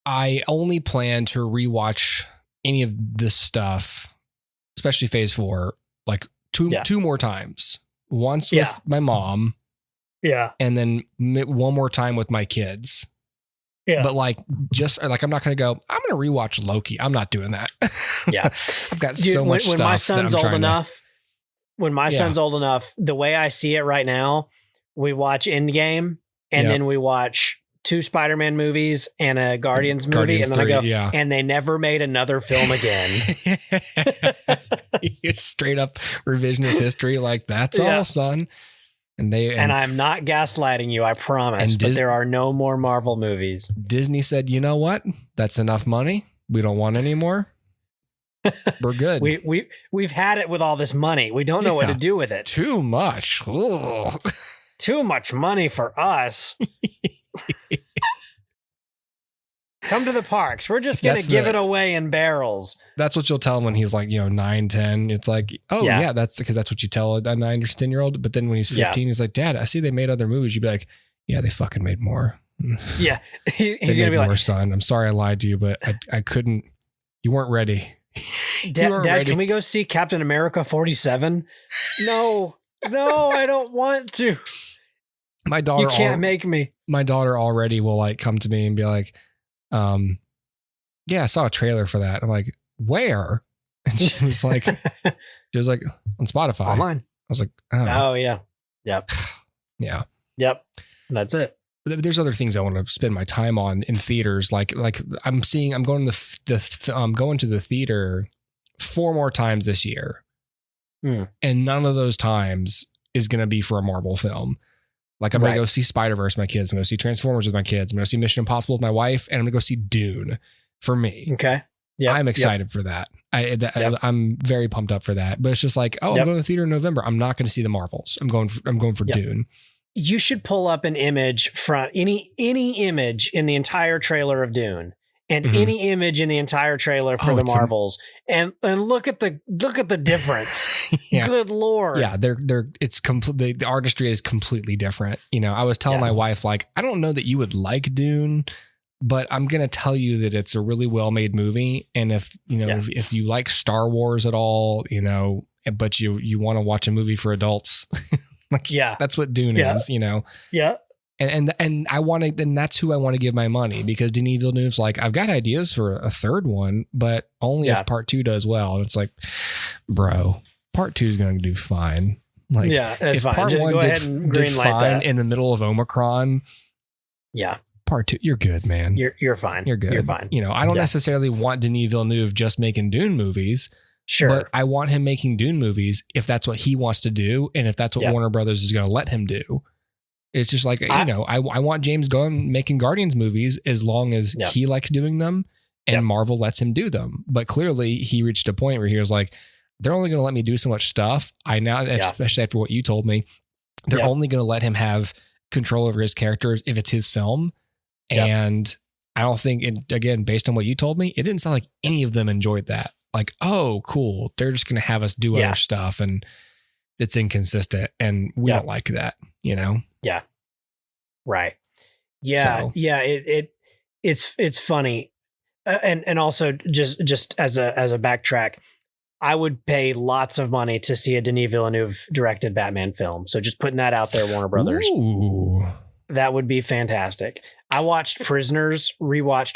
[SPEAKER 1] I only plan to rewatch any of this stuff, especially phase 4, like two more times. Once with my mom. Yeah. And then one more time with my kids. Yeah. But like, just like, I'm not going to go, I'm going to rewatch Loki. I'm not doing that. Yeah. I've got so much stuff.
[SPEAKER 2] When my son's old enough, son's old enough, the way I see it right now, we watch Endgame and then we watch 2 Spider-Man movies and a Guardians movie. And then 3, I go, and they never made another film again.
[SPEAKER 1] It's straight up revisionist history. Like, that's all, son. And
[SPEAKER 2] I'm not gaslighting you, I promise. But there are no more Marvel movies.
[SPEAKER 1] Disney said, you know what? That's enough money. We don't want any more. We're good.
[SPEAKER 2] We've had it with all this money. We don't know what to do with it.
[SPEAKER 1] Too much.
[SPEAKER 2] Too much money for us. Come to the parks. We're just going to give it away in barrels.
[SPEAKER 1] That's what you'll tell him when he's like, 9, 10. It's like, that's because that's what you tell a 9 or 10-year-old. But then when he's 15, he's like, Dad, I see they made other movies. You'd be like, yeah, they fucking made more.
[SPEAKER 2] Yeah. He's going to be like,
[SPEAKER 1] son, I'm sorry I lied to you, but I couldn't. You weren't ready.
[SPEAKER 2] Dad, can we go see Captain America 47? No, I don't want to.
[SPEAKER 1] My daughter,
[SPEAKER 2] you can't make me.
[SPEAKER 1] My daughter already will like come to me and be like, I saw a trailer for that. I'm like, where? And she was like, on Spotify.
[SPEAKER 2] Online.
[SPEAKER 1] I was like,
[SPEAKER 2] oh yeah. Yep.
[SPEAKER 1] Yeah.
[SPEAKER 2] Yep. That's it.
[SPEAKER 1] There's other things I want to spend my time on in theaters. Like I'm going to the theater 4 more times this year. And none of those times is going to be for a Marvel film. Like, I'm going to go see Spider-Verse with my kids. I'm going to see Transformers with my kids. I'm going to see Mission Impossible with my wife. And I'm going to go see Dune for me.
[SPEAKER 2] Okay. Yeah.
[SPEAKER 1] I'm excited for that. I'm very pumped up for that. But it's just like, I'm going to the theater in November. I'm not going to see the Marvels. I'm going for Dune.
[SPEAKER 2] You should pull up an image from any image in the entire trailer of Dune. And any image in the entire trailer for the Marvels, and look at the difference. Good Lord.
[SPEAKER 1] Yeah, it's completely, the artistry is completely different. I was telling my wife, like, I don't know that you would like Dune, but I'm gonna tell you that it's a really well made movie. And if if you like Star Wars at all, but you want to watch a movie for adults, that's what Dune is.
[SPEAKER 2] Yeah.
[SPEAKER 1] And I want to, and that's who I want to give my money, because Denis Villeneuve's like, I've got ideas for a third one, but only if part 2 does well. And it's like, bro, part 2 is going to do fine. Like,
[SPEAKER 2] that's
[SPEAKER 1] if
[SPEAKER 2] fine.
[SPEAKER 1] part
[SPEAKER 2] Just
[SPEAKER 1] 1 did fine in the middle of Omicron, part 2, you're good, man.
[SPEAKER 2] You're fine.
[SPEAKER 1] You're good.
[SPEAKER 2] You're fine.
[SPEAKER 1] I don't necessarily want Denis Villeneuve just making Dune movies.
[SPEAKER 2] Sure.
[SPEAKER 1] But I want him making Dune movies if that's what he wants to do, and if that's what Warner Brothers is going to let him do. It's just like, I want James Gunn making Guardians movies as long as he likes doing them and Marvel lets him do them. But clearly he reached a point where he was like, they're only going to let me do so much stuff. Especially after what you told me, they're only going to let him have control over his characters if it's his film. And I don't think, again, based on what you told me, it didn't sound like any of them enjoyed that. Like, oh, cool. They're just going to have us do other stuff, and it's inconsistent, and we don't like that, Yeah.
[SPEAKER 2] Right. Yeah. So. Yeah. It's funny. And also just as a backtrack, I would pay lots of money to see a Denis Villeneuve directed Batman film. So just putting that out there, Warner Brothers.
[SPEAKER 1] Ooh.
[SPEAKER 2] That would be fantastic. I rewatched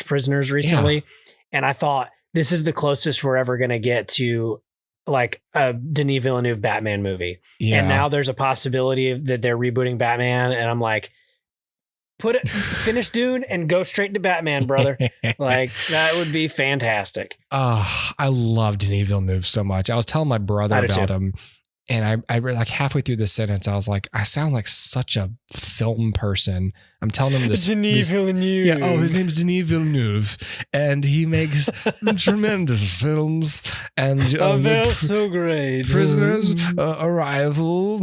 [SPEAKER 2] Prisoners recently, and I thought, this is the closest we're ever going to get to like a Denis Villeneuve Batman movie. Yeah. And now there's a possibility that they're rebooting Batman. And I'm like, finish Dune and go straight to Batman, brother. Like, that would be fantastic.
[SPEAKER 1] I love Denis Villeneuve so much. I was telling my brother about him, And I like halfway through this sentence, I was like, I sound like such a film person. I'm telling him this.
[SPEAKER 2] Denis Villeneuve.
[SPEAKER 1] Yeah. Oh, his name's Denis Villeneuve, and he makes tremendous films. And
[SPEAKER 2] they're so great.
[SPEAKER 1] Prisoners, Arrival,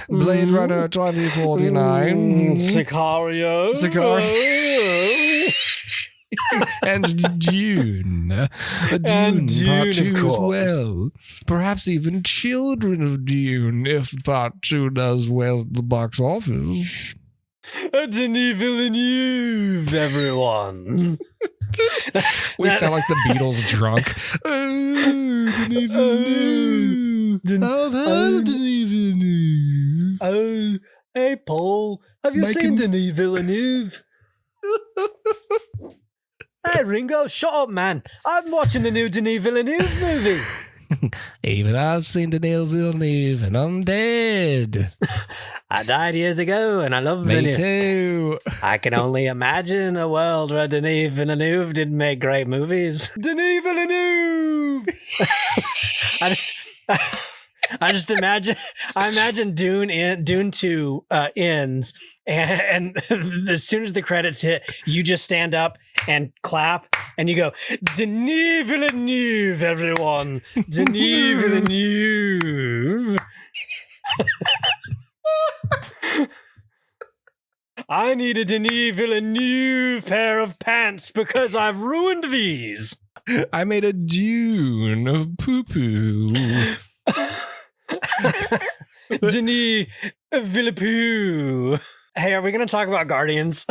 [SPEAKER 1] Blade Runner 2049,
[SPEAKER 2] Sicario.
[SPEAKER 1] And Dune. Dune Part 2 as well. Perhaps even Children of Dune if Part 2 does well at the box office.
[SPEAKER 2] Denis Villeneuve, everyone.
[SPEAKER 1] We sound like the Beatles drunk. Oh, Denis Villeneuve. I've heard of Denis Villeneuve.
[SPEAKER 2] Oh, hey, Paul. Have you seen Denis Villeneuve? Hey, Ringo, shut up, man. I'm watching the new Denis Villeneuve movie.
[SPEAKER 1] Even I've seen Denis Villeneuve and I'm dead.
[SPEAKER 2] I died years ago and I love
[SPEAKER 1] Me
[SPEAKER 2] Villeneuve.
[SPEAKER 1] too.
[SPEAKER 2] I can only imagine a world where Denis Villeneuve didn't make great movies. Denis Villeneuve! I just imagine. I imagine Dune 2 ends, and as soon as the credits hit, you just stand up and clap, and you go, "Denis Villeneuve, everyone! Denis Villeneuve." I need a Denis Villeneuve pair of pants because I've ruined these.
[SPEAKER 1] I made a dune of poo-poo.
[SPEAKER 2] Denis Villeneuve. Hey, are we going to talk about Guardians?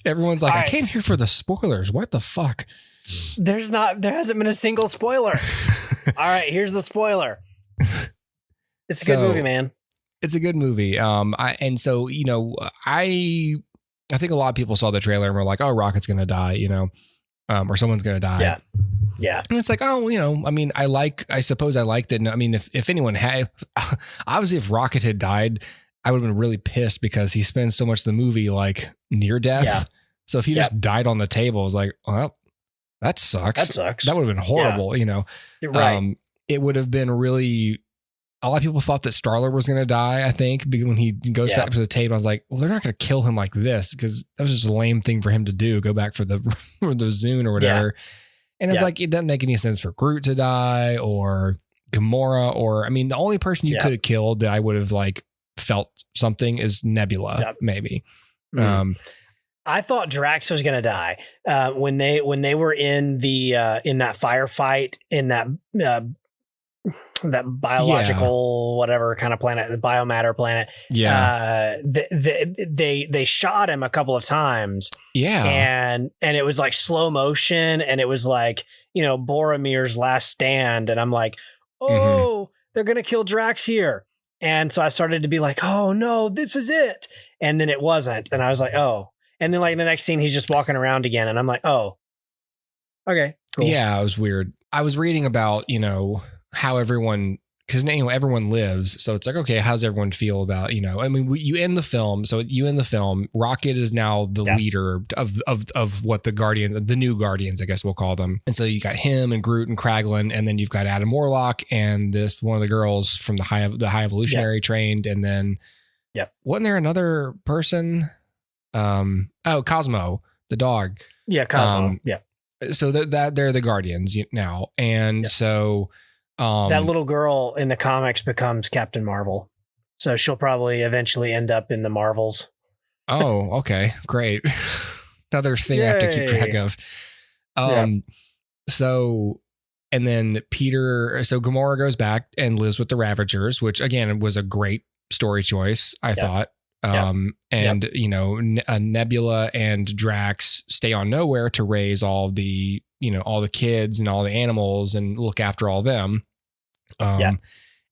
[SPEAKER 1] Everyone's like, I came here for the spoilers. What the fuck?
[SPEAKER 2] There hasn't been a single spoiler. All right, here's the spoiler. It's a good movie, man.
[SPEAKER 1] It's a good movie. I think a lot of people saw the trailer and were like, oh, Rocket's going to die, or someone's going to die.
[SPEAKER 2] Yeah. Yeah.
[SPEAKER 1] And it's like, I suppose I liked it. I mean, if anyone had, obviously if Rocket had died, I would have been really pissed because he spends so much of the movie like near death. Yeah. So if he just died on the table, it's like, well, that sucks. That would have been horrible,
[SPEAKER 2] You're right.
[SPEAKER 1] It would have been really, a lot of people thought that Star-Lord was going to die, I think, because when he goes back to the table, I was like, well, they're not going to kill him like this because that was just a lame thing for him to do, go back for the Zune or whatever. Yeah. And it's like, it doesn't make any sense for Groot to die or Gamora the only person you could have killed that I would have like felt something is Nebula, maybe.
[SPEAKER 2] Mm. I thought Drax was going to die when they were in in that firefight in that biological whatever kind of planet, the biomatter planet.
[SPEAKER 1] Yeah.
[SPEAKER 2] They shot him a couple of times.
[SPEAKER 1] Yeah.
[SPEAKER 2] And it was like slow motion and it was like, Boromir's last stand. And I'm like, they're going to kill Drax here. And so I started to be like, oh no, this is it. And then it wasn't. And I was like, oh. And then like the next scene, he's just walking around again. And I'm like, oh, okay, cool.
[SPEAKER 1] Yeah, it was weird. I was reading about, how everyone, because everyone lives. So it's like, okay, how's everyone feel about, you end the film. So you end the film, Rocket is now the leader of what the new Guardians, I guess we'll call them. And so you got him and Groot and Kraglin, and then you've got Adam Warlock and one of the girls from the High Evolutionary trained. And then, wasn't there another person? Cosmo, the dog.
[SPEAKER 2] Yeah. Cosmo.
[SPEAKER 1] So that they're the Guardians now. And so,
[SPEAKER 2] that little girl in the comics becomes Captain Marvel. So she'll probably eventually end up in the Marvels.
[SPEAKER 1] Oh, okay. Great. Another thing I have to keep track of. So, and then Gamora goes back and lives with the Ravagers, which again was a great story choice, I thought. Nebula and Drax stay on Nowhere to raise all the kids and all the animals and look after all them.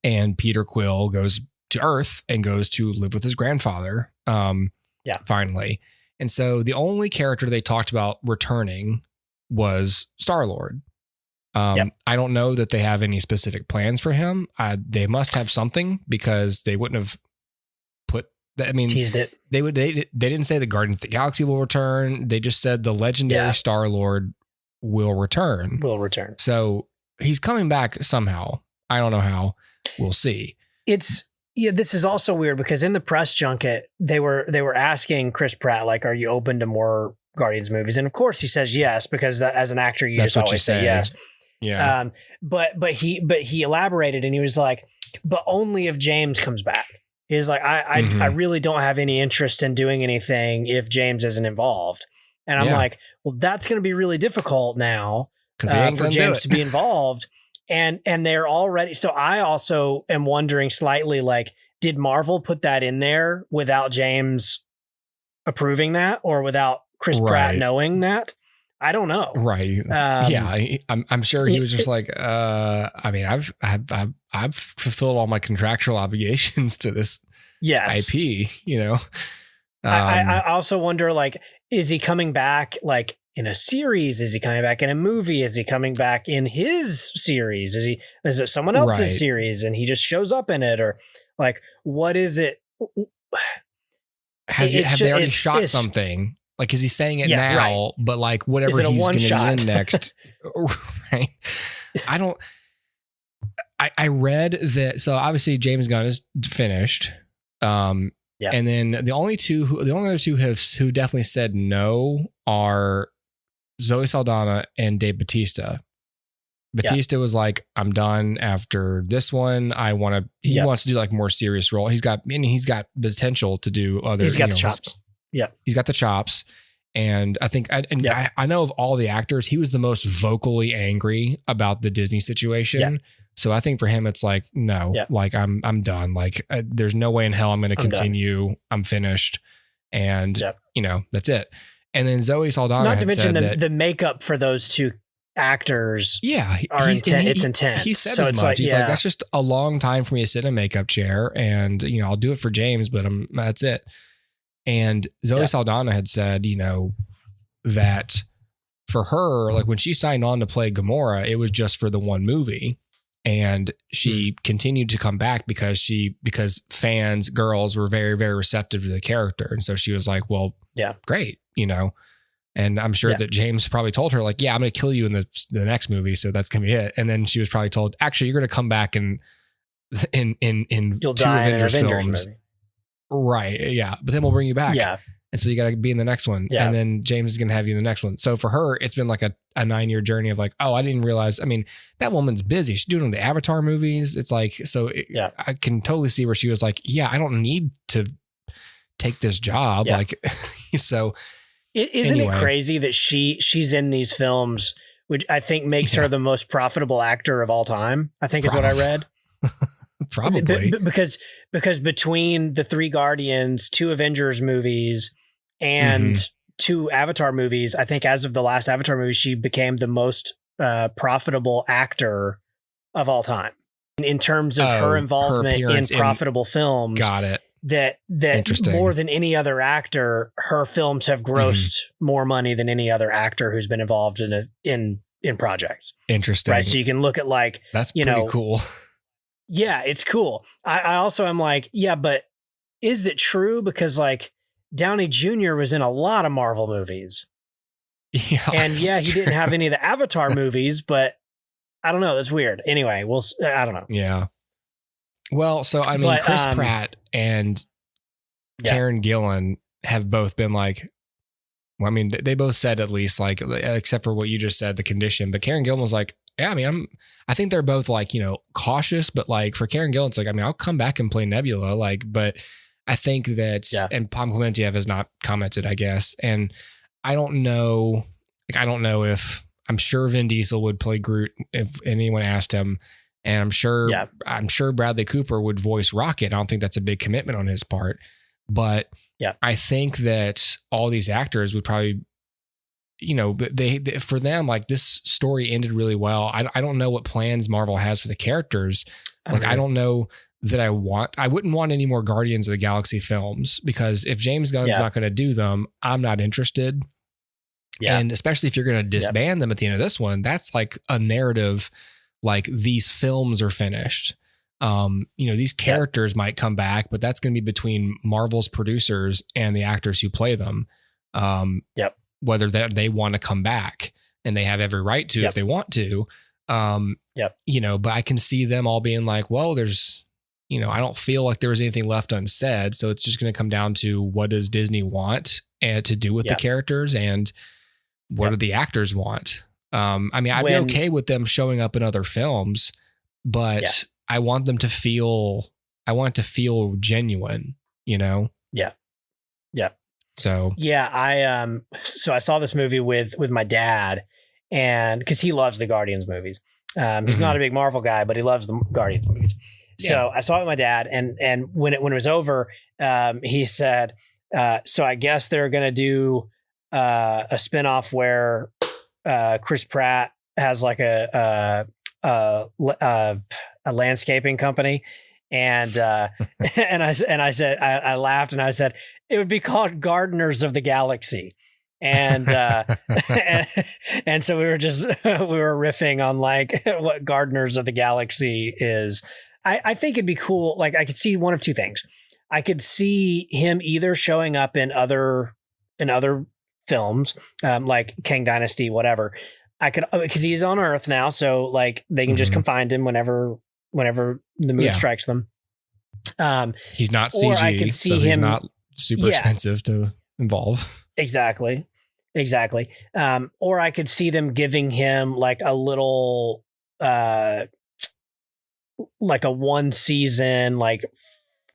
[SPEAKER 1] And Peter Quill goes to Earth and goes to live with his grandfather. Finally. And so the only character they talked about returning was Star-Lord. I don't know that they have any specific plans for him. They must have something because they wouldn't have teased it. They didn't say the Guardians of the Galaxy will return. They just said the legendary Star-Lord will return.
[SPEAKER 2] Will return.
[SPEAKER 1] So he's coming back somehow. I don't know how. We'll see.
[SPEAKER 2] This is also weird because in the press junket, they were asking Chris Pratt, like, are you open to more Guardians movies? And of course he says yes, because as an actor, you just always say yes.
[SPEAKER 1] Yeah.
[SPEAKER 2] But he elaborated and he was like, but only if James comes back. He was like, I really don't have any interest in doing anything if James isn't involved. And I'm like, well, that's going to be really difficult now for James to be involved. And they're already, so I also am wondering slightly, like, did Marvel put that in there without James approving that, or without Chris Pratt knowing that? I don't know.
[SPEAKER 1] Right. I'm sure he was just like, I mean, I've fulfilled all my contractual obligations to this IP, you know?
[SPEAKER 2] I also wonder, like, is he coming back like in a series? Is he coming back in a movie? Is he coming back in his series? Is it someone else's series and he just shows up in it? Or like, what is it?
[SPEAKER 1] Have they already shot something? Like, is he saying it now? Right. But like, whatever he's going to be in next, right? I read that. So obviously James Gunn is finished. And then the only other two who definitely said no are Zoe Saldana and Dave Bautista. Bautista was like, I'm done after this one. He wants to do like more serious role. He's got the potential to do other.
[SPEAKER 2] He's got the chops. Yeah.
[SPEAKER 1] He's got the chops. And I think, I know of all the actors, he was the most vocally angry about the Disney situation. Yeah. So I think for him, it's like, no, like I'm done. Like there's no way in hell I'm going to continue. I'm finished. And that's it. And then Zoe Saldana,
[SPEAKER 2] not to mention the makeup for those two actors.
[SPEAKER 1] Yeah.
[SPEAKER 2] It's intense.
[SPEAKER 1] He said as much. Like, he's like, that's just a long time for me to sit in a makeup chair, and, I'll do it for James, but that's it. And Zoe Saldana had said, that for her, like when she signed on to play Gamora, it was just for the one movie. And she continued to come back because fans, girls were very, very receptive to the character. And so she was like, well, great, and I'm sure that James probably told her like, I'm going to kill you in the next movie. So that's going to be it. And then she was probably told, actually, you're going to come back in
[SPEAKER 2] you'll
[SPEAKER 1] two
[SPEAKER 2] die
[SPEAKER 1] Avengers
[SPEAKER 2] in
[SPEAKER 1] films.
[SPEAKER 2] Movie.
[SPEAKER 1] Right. Yeah. But then we'll bring you back.
[SPEAKER 2] Yeah.
[SPEAKER 1] And so you got to be in the next one. Yeah. And then James is going to have you in the next one. So for her, it's been like a 9-year journey of like, oh, I didn't realize. I mean, that woman's busy. She's doing the Avatar movies. It's like, I can totally see where she was like, I don't need to take this job. Yeah. Like, so.
[SPEAKER 2] Isn't it crazy that she's in these films, which I think makes her the most profitable actor of all time, I think is what I read.
[SPEAKER 1] Probably.
[SPEAKER 2] Because between the 3 Guardians, 2 Avengers movies, and 2 Avatar movies, I think as of the last Avatar movie, she became the most profitable actor of all time in terms of her involvement in profitable films.
[SPEAKER 1] Got it.
[SPEAKER 2] That more than any other actor, her films have grossed more money than any other actor who's been involved in projects.
[SPEAKER 1] Interesting.
[SPEAKER 2] Right. So you can look at like,
[SPEAKER 1] that's pretty cool.
[SPEAKER 2] Yeah, it's cool. I also am like, but is it true? Because like Downey Jr. was in a lot of Marvel movies.
[SPEAKER 1] Yeah.
[SPEAKER 2] And he didn't have any of the Avatar movies, but I don't know. That's weird. Anyway, I don't know.
[SPEAKER 1] Yeah. Well, so I mean, Chris Pratt and Karen Gillan have both been like, well, I mean, they both said at least like, except for what you just said, the condition, but Karen Gillan was like, I mean, I think they're both like, cautious, but like for Karen Gillan, it's like, I mean, I'll come back and play Nebula, like, but I think that, and Pom Klementieff has not commented, I guess. And I don't know if, I'm sure Vin Diesel would play Groot if anyone asked him. And I'm sure Bradley Cooper would voice Rocket. I don't think that's a big commitment on his part, but I think that all these actors would probably, they for them, like this story ended really well. I don't know what plans Marvel has for the characters. I don't know that I wouldn't want any more Guardians of the Galaxy films, because if James Gunn's not going to do them, I'm not interested. Yeah. And especially if you're going to disband them at the end of this one, that's like a narrative. Like these films are finished. These characters might come back, but that's going to be between Marvel's producers and the actors who play them. Whether they want to come back, and they have every right to if they want to.
[SPEAKER 2] Yep.
[SPEAKER 1] But I can see them all being like, well, there's, I don't feel like there was anything left unsaid. So it's just going to come down to what does Disney want and to do with the characters and what do the actors want? I'd be okay with them showing up in other films, but I want them to feel, genuine, Yeah.
[SPEAKER 2] Yeah.
[SPEAKER 1] So,
[SPEAKER 2] so I saw this movie with my dad, and cause he loves the Guardians movies. He's not a big Marvel guy, but he loves the Guardians movies. So I saw it with my dad, and when it was over, he said, so I guess they're going to do a spinoff where Chris Pratt has like a landscaping company. And I said, I laughed and I said, it would be called Gardeners of the Galaxy. And and so we were riffing on like what Gardeners of the Galaxy is. I think it'd be cool. Like I could see one of two things. I could see him either showing up in other films, like Kang Dynasty, whatever. I could, because he's on Earth now, so like they can just come find him whenever the mood strikes them.
[SPEAKER 1] He's not CG,
[SPEAKER 2] I could see
[SPEAKER 1] so he's
[SPEAKER 2] him,
[SPEAKER 1] not super expensive to involve.
[SPEAKER 2] Exactly. Or I could see them giving him like a little, like a 1 season, like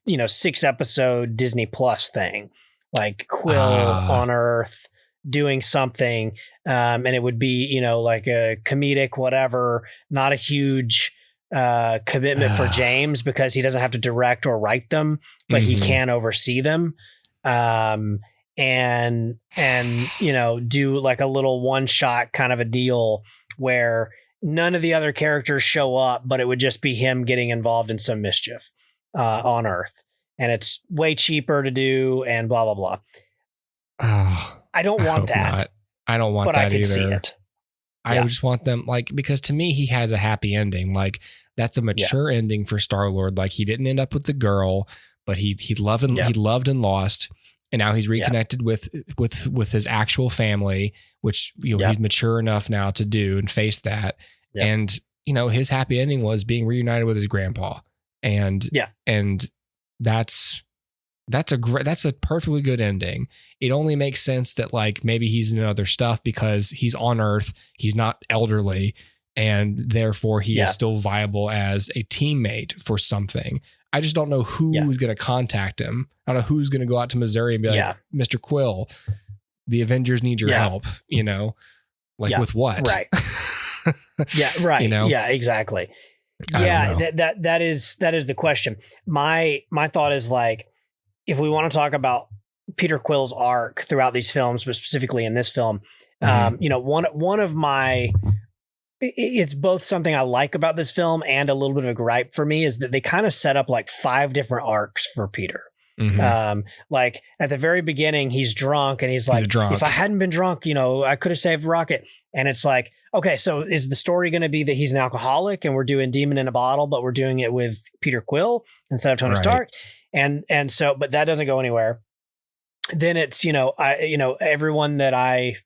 [SPEAKER 2] 6 episode Disney Plus thing, like Quill on Earth doing something, and it would be like a comedic whatever, not a huge commitment for James because he doesn't have to direct or write them, but he can oversee them, and do like a little one shot kind of a deal where none of the other characters show up, but it would just be him getting involved in some mischief on Earth, and it's way cheaper to do and blah blah blah. I don't want that.
[SPEAKER 1] Not. I don't want
[SPEAKER 2] but
[SPEAKER 1] that
[SPEAKER 2] I could
[SPEAKER 1] either.
[SPEAKER 2] See it.
[SPEAKER 1] I just want them because to me he has a happy ending. Like that's a mature ending for Star-Lord. Like he didn't end up with the girl, but he loved and lost, and now he's reconnected with his actual family, which he's mature enough now to do and face that. Yeah. And his happy ending was being reunited with his grandpa, and that's a perfectly good ending. It only makes sense that like maybe he's in other stuff because he's on Earth, he's not elderly, and therefore he is still viable as a teammate for something. I just don't know who's going to contact him. I don't know who's going to go out to Missouri and be like, Mr. Quill, the Avengers need your help, with what?
[SPEAKER 2] Right. Yeah. Right. Yeah, exactly. That is the question. My thought is like, if we want to talk about Peter Quill's arc throughout these films, but specifically in this film, one of my, it's both something I like about this film and a little bit of a gripe for me is that they kind of set up like 5 different arcs for Peter. Like at the very beginning, he's drunk and he's like, if I hadn't been drunk, I could have saved Rocket. And it's like, okay, so is the story going to be that he's an alcoholic and we're doing Demon in a Bottle, but we're doing it with Peter Quill instead of Tony Stark? And so, but that doesn't go anywhere. Then it's, everyone that I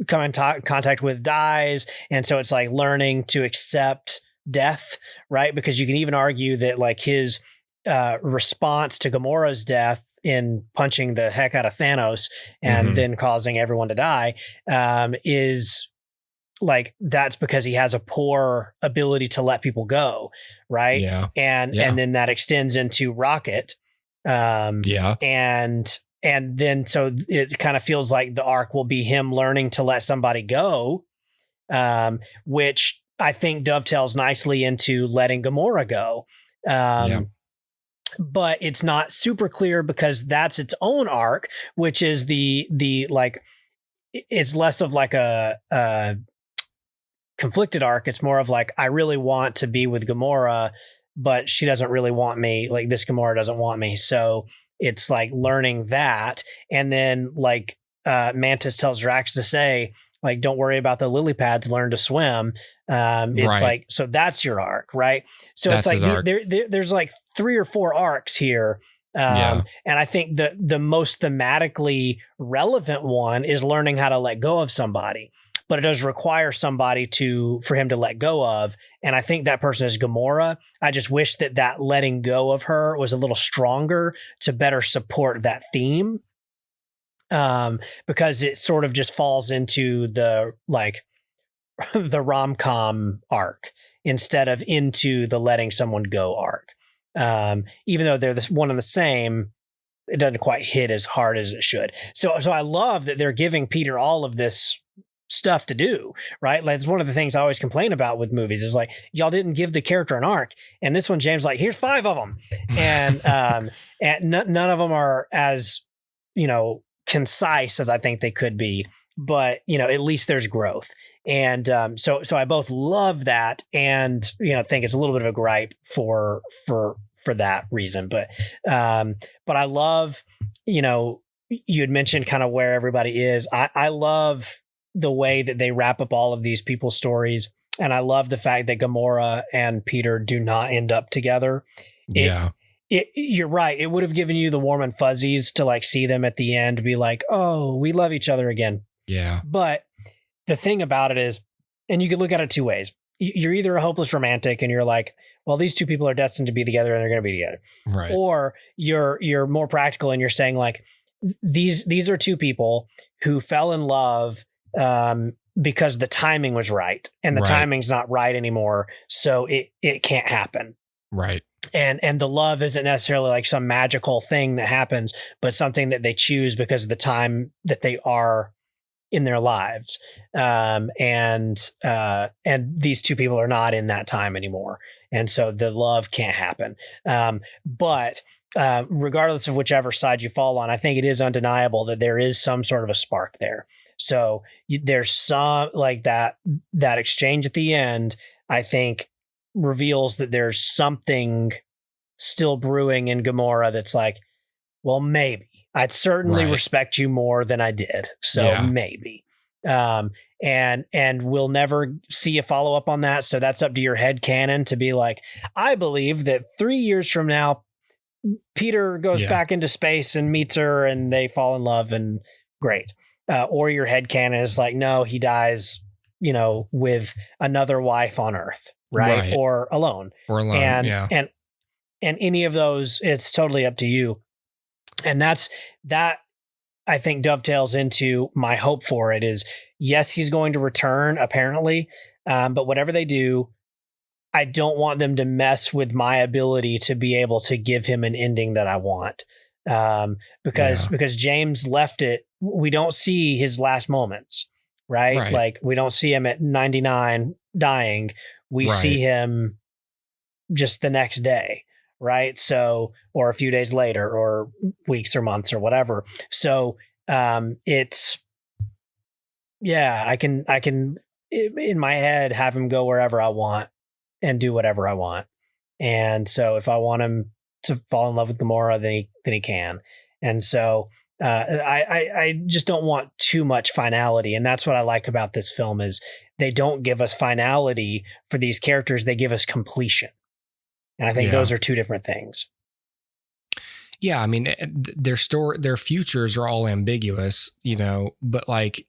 [SPEAKER 2] come in contact with dies. And so it's like learning to accept death, right? Because you can even argue that like his response to Gamora's death in punching the heck out of Thanos and then causing everyone to die is like, that's because he has a poor ability to let people go. Right. Yeah. And then that extends into Rocket. And then so it kind of feels like the arc will be him learning to let somebody go, which I think dovetails nicely into letting Gamora go. But it's not super clear because that's its own arc, which is the like, it's less of like a conflicted arc. It's more of like, I really want to be with Gamora, but she doesn't really want me. Like this Gamora doesn't want me. So it's like learning that. And then like Mantis tells Drax to say, like, don't worry about the lily pads, learn to swim. It's like, so that's your arc, right? So that's it's like there's like 3 or 4 arcs here. And I think the most thematically relevant one is learning how to let go of somebody. but it does require somebody for him to let go of. And I think that person is Gamora. I just wish that letting go of her was a little stronger to better support that theme. Because it sort of just falls into the the rom-com arc instead of into the letting someone go arc. Even though they're one and the same, it doesn't quite hit as hard as it should. So I love that they're giving Peter all of this stuff to do, right? Like, it's one of the things I always complain about with movies is like, y'all didn't give the character an arc. And this one, James, like, here's 5 of them. And, and none of them are as, concise as I think they could be, but at least there's growth. And so I both love that and think it's a little bit of a gripe for that reason. But I love, you had mentioned kind of where everybody is. I love the way that they wrap up all of these people's stories, and I love the fact that Gamora and Peter do not end up together. You're right. It would have given you the warm and fuzzies to like see them at the end be like, oh, we love each other again.
[SPEAKER 1] Yeah.
[SPEAKER 2] But the thing about it is, and you could look at it 2 ways. You're either a hopeless romantic and you're like, well, these 2 people are destined to be together and they're going to be together.
[SPEAKER 1] Right.
[SPEAKER 2] Or you're more practical and you're saying like, these are 2 people who fell in love because the timing was right, and the timing's not right anymore. So it can't happen.
[SPEAKER 1] Right.
[SPEAKER 2] And the love isn't necessarily like some magical thing that happens, but something that they choose because of the time that they are in their lives. And these 2 people are not in that time anymore. And so the love can't happen. But regardless of whichever side you fall on, I think it is undeniable that there is some sort of a spark there. So there's some like that exchange at the end, I think, reveals that there's something still brewing in Gamora that's like, well, maybe I'd certainly respect you more than I did. So maybe. And we'll never see a follow up on that. So that's up to your head canon to be like, I believe that 3 years from now, Peter goes back into space and meets her and they fall in love and great. Or your head canon is like, no, he dies, with another wife on Earth. Right. Or alone. And any of those, it's totally up to you. And that I think dovetails into my hope for it is, yes, he's going to return apparently. But whatever they do, I don't want them to mess with my ability to be able to give him an ending that I want. Because James left it, we don't see his last moments, right? Like we don't see him at 99 dying. We see him just the next day, right? So, or a few days later, or weeks or months or whatever. So it's, I can in my head have him go wherever I want and do whatever I want. And so if I want him to fall in love with Gamora, then he can. And so I just don't want too much finality. And that's what I like about this film is they don't give us finality for these characters. They give us completion. And I think those are 2 different things.
[SPEAKER 1] Yeah. I mean, their futures are all ambiguous, but like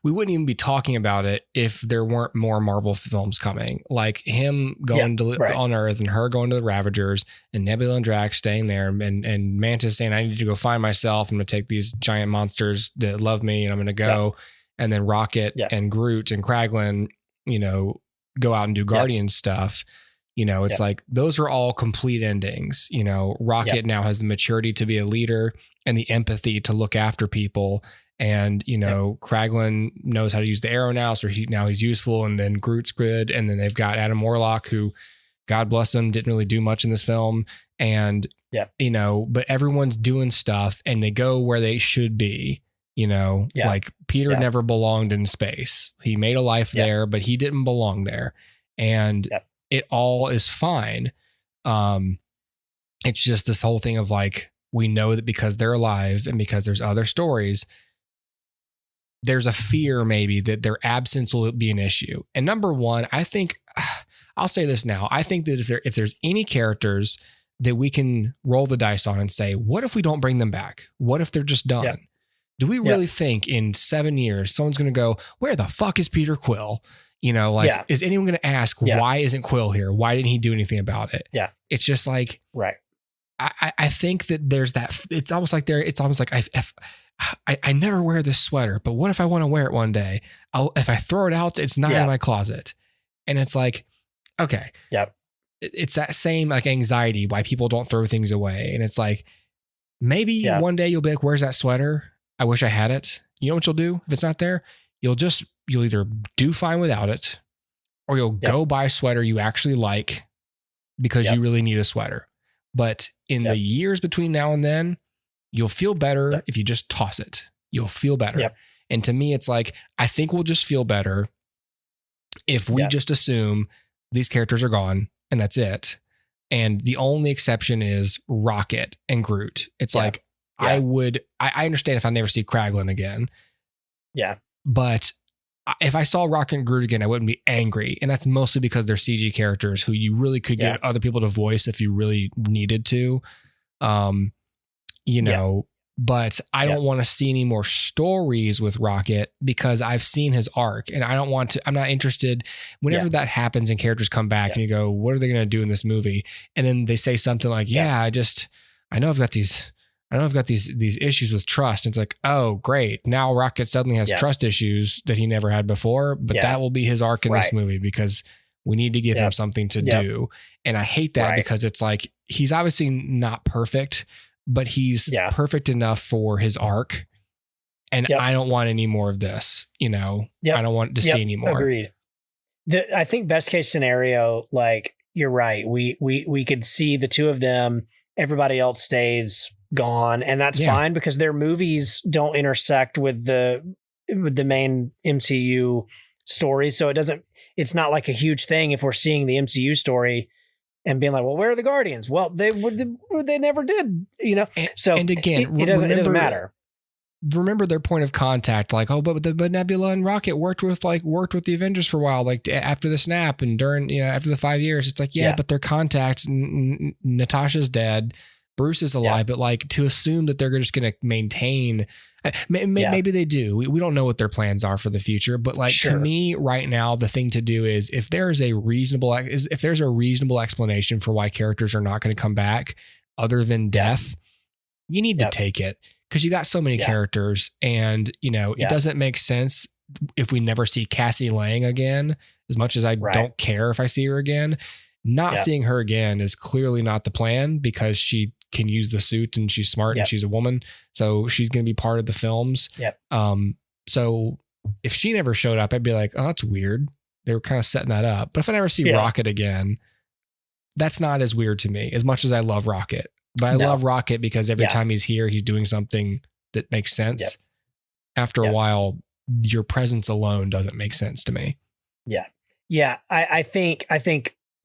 [SPEAKER 1] we wouldn't even be talking about it if there weren't more Marvel films coming, like him going on Earth and her going to the Ravagers and Nebula and Drax staying there and Mantis saying, I need to go find myself. I'm going to take these giant monsters that love me and I'm going to go. And then Rocket and Groot and Kraglin, go out and do Guardian stuff. It's like, those are all complete endings. Rocket now has the maturity to be a leader and the empathy to look after people. And, Kraglin knows how to use the arrow now. So he's useful. And then Groot's good. And then they've got Adam Warlock, who, God bless him, didn't really do much in this film. And, but everyone's doing stuff and they go where they should be, like Peter never belonged in space. He made a life there, but he didn't belong there. And it all is fine. It's just this whole thing of like, we know that because they're alive and because there's other stories, there's a fear maybe that their absence will be an issue. And number one, I think, I'll say this now. I think that if there's any characters that we can roll the dice on and say, what if we don't bring them back? What if they're just done? Do we really think in 7 years someone's going to go, where the fuck is Peter Quill? You know, like, is anyone going to ask, why isn't Quill here? Why didn't he do anything about it?
[SPEAKER 2] Yeah.
[SPEAKER 1] It's just like,
[SPEAKER 2] right.
[SPEAKER 1] I think that there's that, it's almost like I never wear this sweater, but what if I want to wear it one day? If I throw it out, it's not in my closet. And it's like, okay.
[SPEAKER 2] Yep.
[SPEAKER 1] It's that same like anxiety why people don't throw things away. And it's like, maybe one day you'll be like, where's that sweater? I wish I had it. You know what you'll do? If it's not there, you'll either do fine without it, or you'll go buy a sweater you actually like because you really need a sweater. But in the years between now and then, you'll feel better if you just toss it. You'll feel better. Yep. And to me, it's like, I think we'll just feel better if we just assume these characters are gone and that's it. And the only exception is Rocket and Groot. It's like, I understand if I never see Kraglin again. Yeah. But if I saw Rocket and Groot again, I wouldn't be angry. And that's mostly because they're CG characters who you really could get other people to voice if you really needed to. You know, but I don't want to see any more stories with Rocket because I've seen his arc and I don't want to, I'm not interested whenever that happens and characters come back and you go, what are they going to do in this movie? And then they say something like, I know I've got these issues with trust. And it's like, oh, great. Now Rocket suddenly has trust issues that he never had before, but that will be his arc in this movie because we need to give him something to do. And I hate that because it's like, he's obviously not perfect, but he's perfect enough for his arc. And I don't want any more of this, you know, I don't want to see any more.
[SPEAKER 2] Agreed. I think best case scenario, like you're right. We could see the two of them, everybody else stays gone, and that's fine because their movies don't intersect with the main MCU story. So it's not like a huge thing if we're seeing the MCU story and being like, well, where are the Guardians? Well, they never did, you know?
[SPEAKER 1] And again,
[SPEAKER 2] it doesn't matter.
[SPEAKER 1] Remember their point of contact, like, oh, but Nebula and Rocket worked with the Avengers for a while, like after the snap and during, you know, after the 5 years, it's like, but their contacts, Natasha's dead, Bruce is alive, but like to assume that they're just going to maintain, maybe they do. We don't know what their plans are for the future, but like to me right now, the thing to do is if there's a reasonable explanation for why characters are not going to come back other than death, you need to take it. Because you got so many characters and, you know, it doesn't make sense if we never see Cassie Lang again, as much as I don't care if I see her again. Not seeing her again is clearly not the plan because she can use the suit and she's smart and she's a woman. So she's going to be part of the films. So if she never showed up, I'd be like, oh, that's weird. They were kind of setting that up. But if I never see Rocket again, that's not as weird to me as much as I love Rocket. But I love Rocket because every time he's here, he's doing something that makes sense. After a while, your presence alone doesn't make sense to me.
[SPEAKER 2] Yeah. I think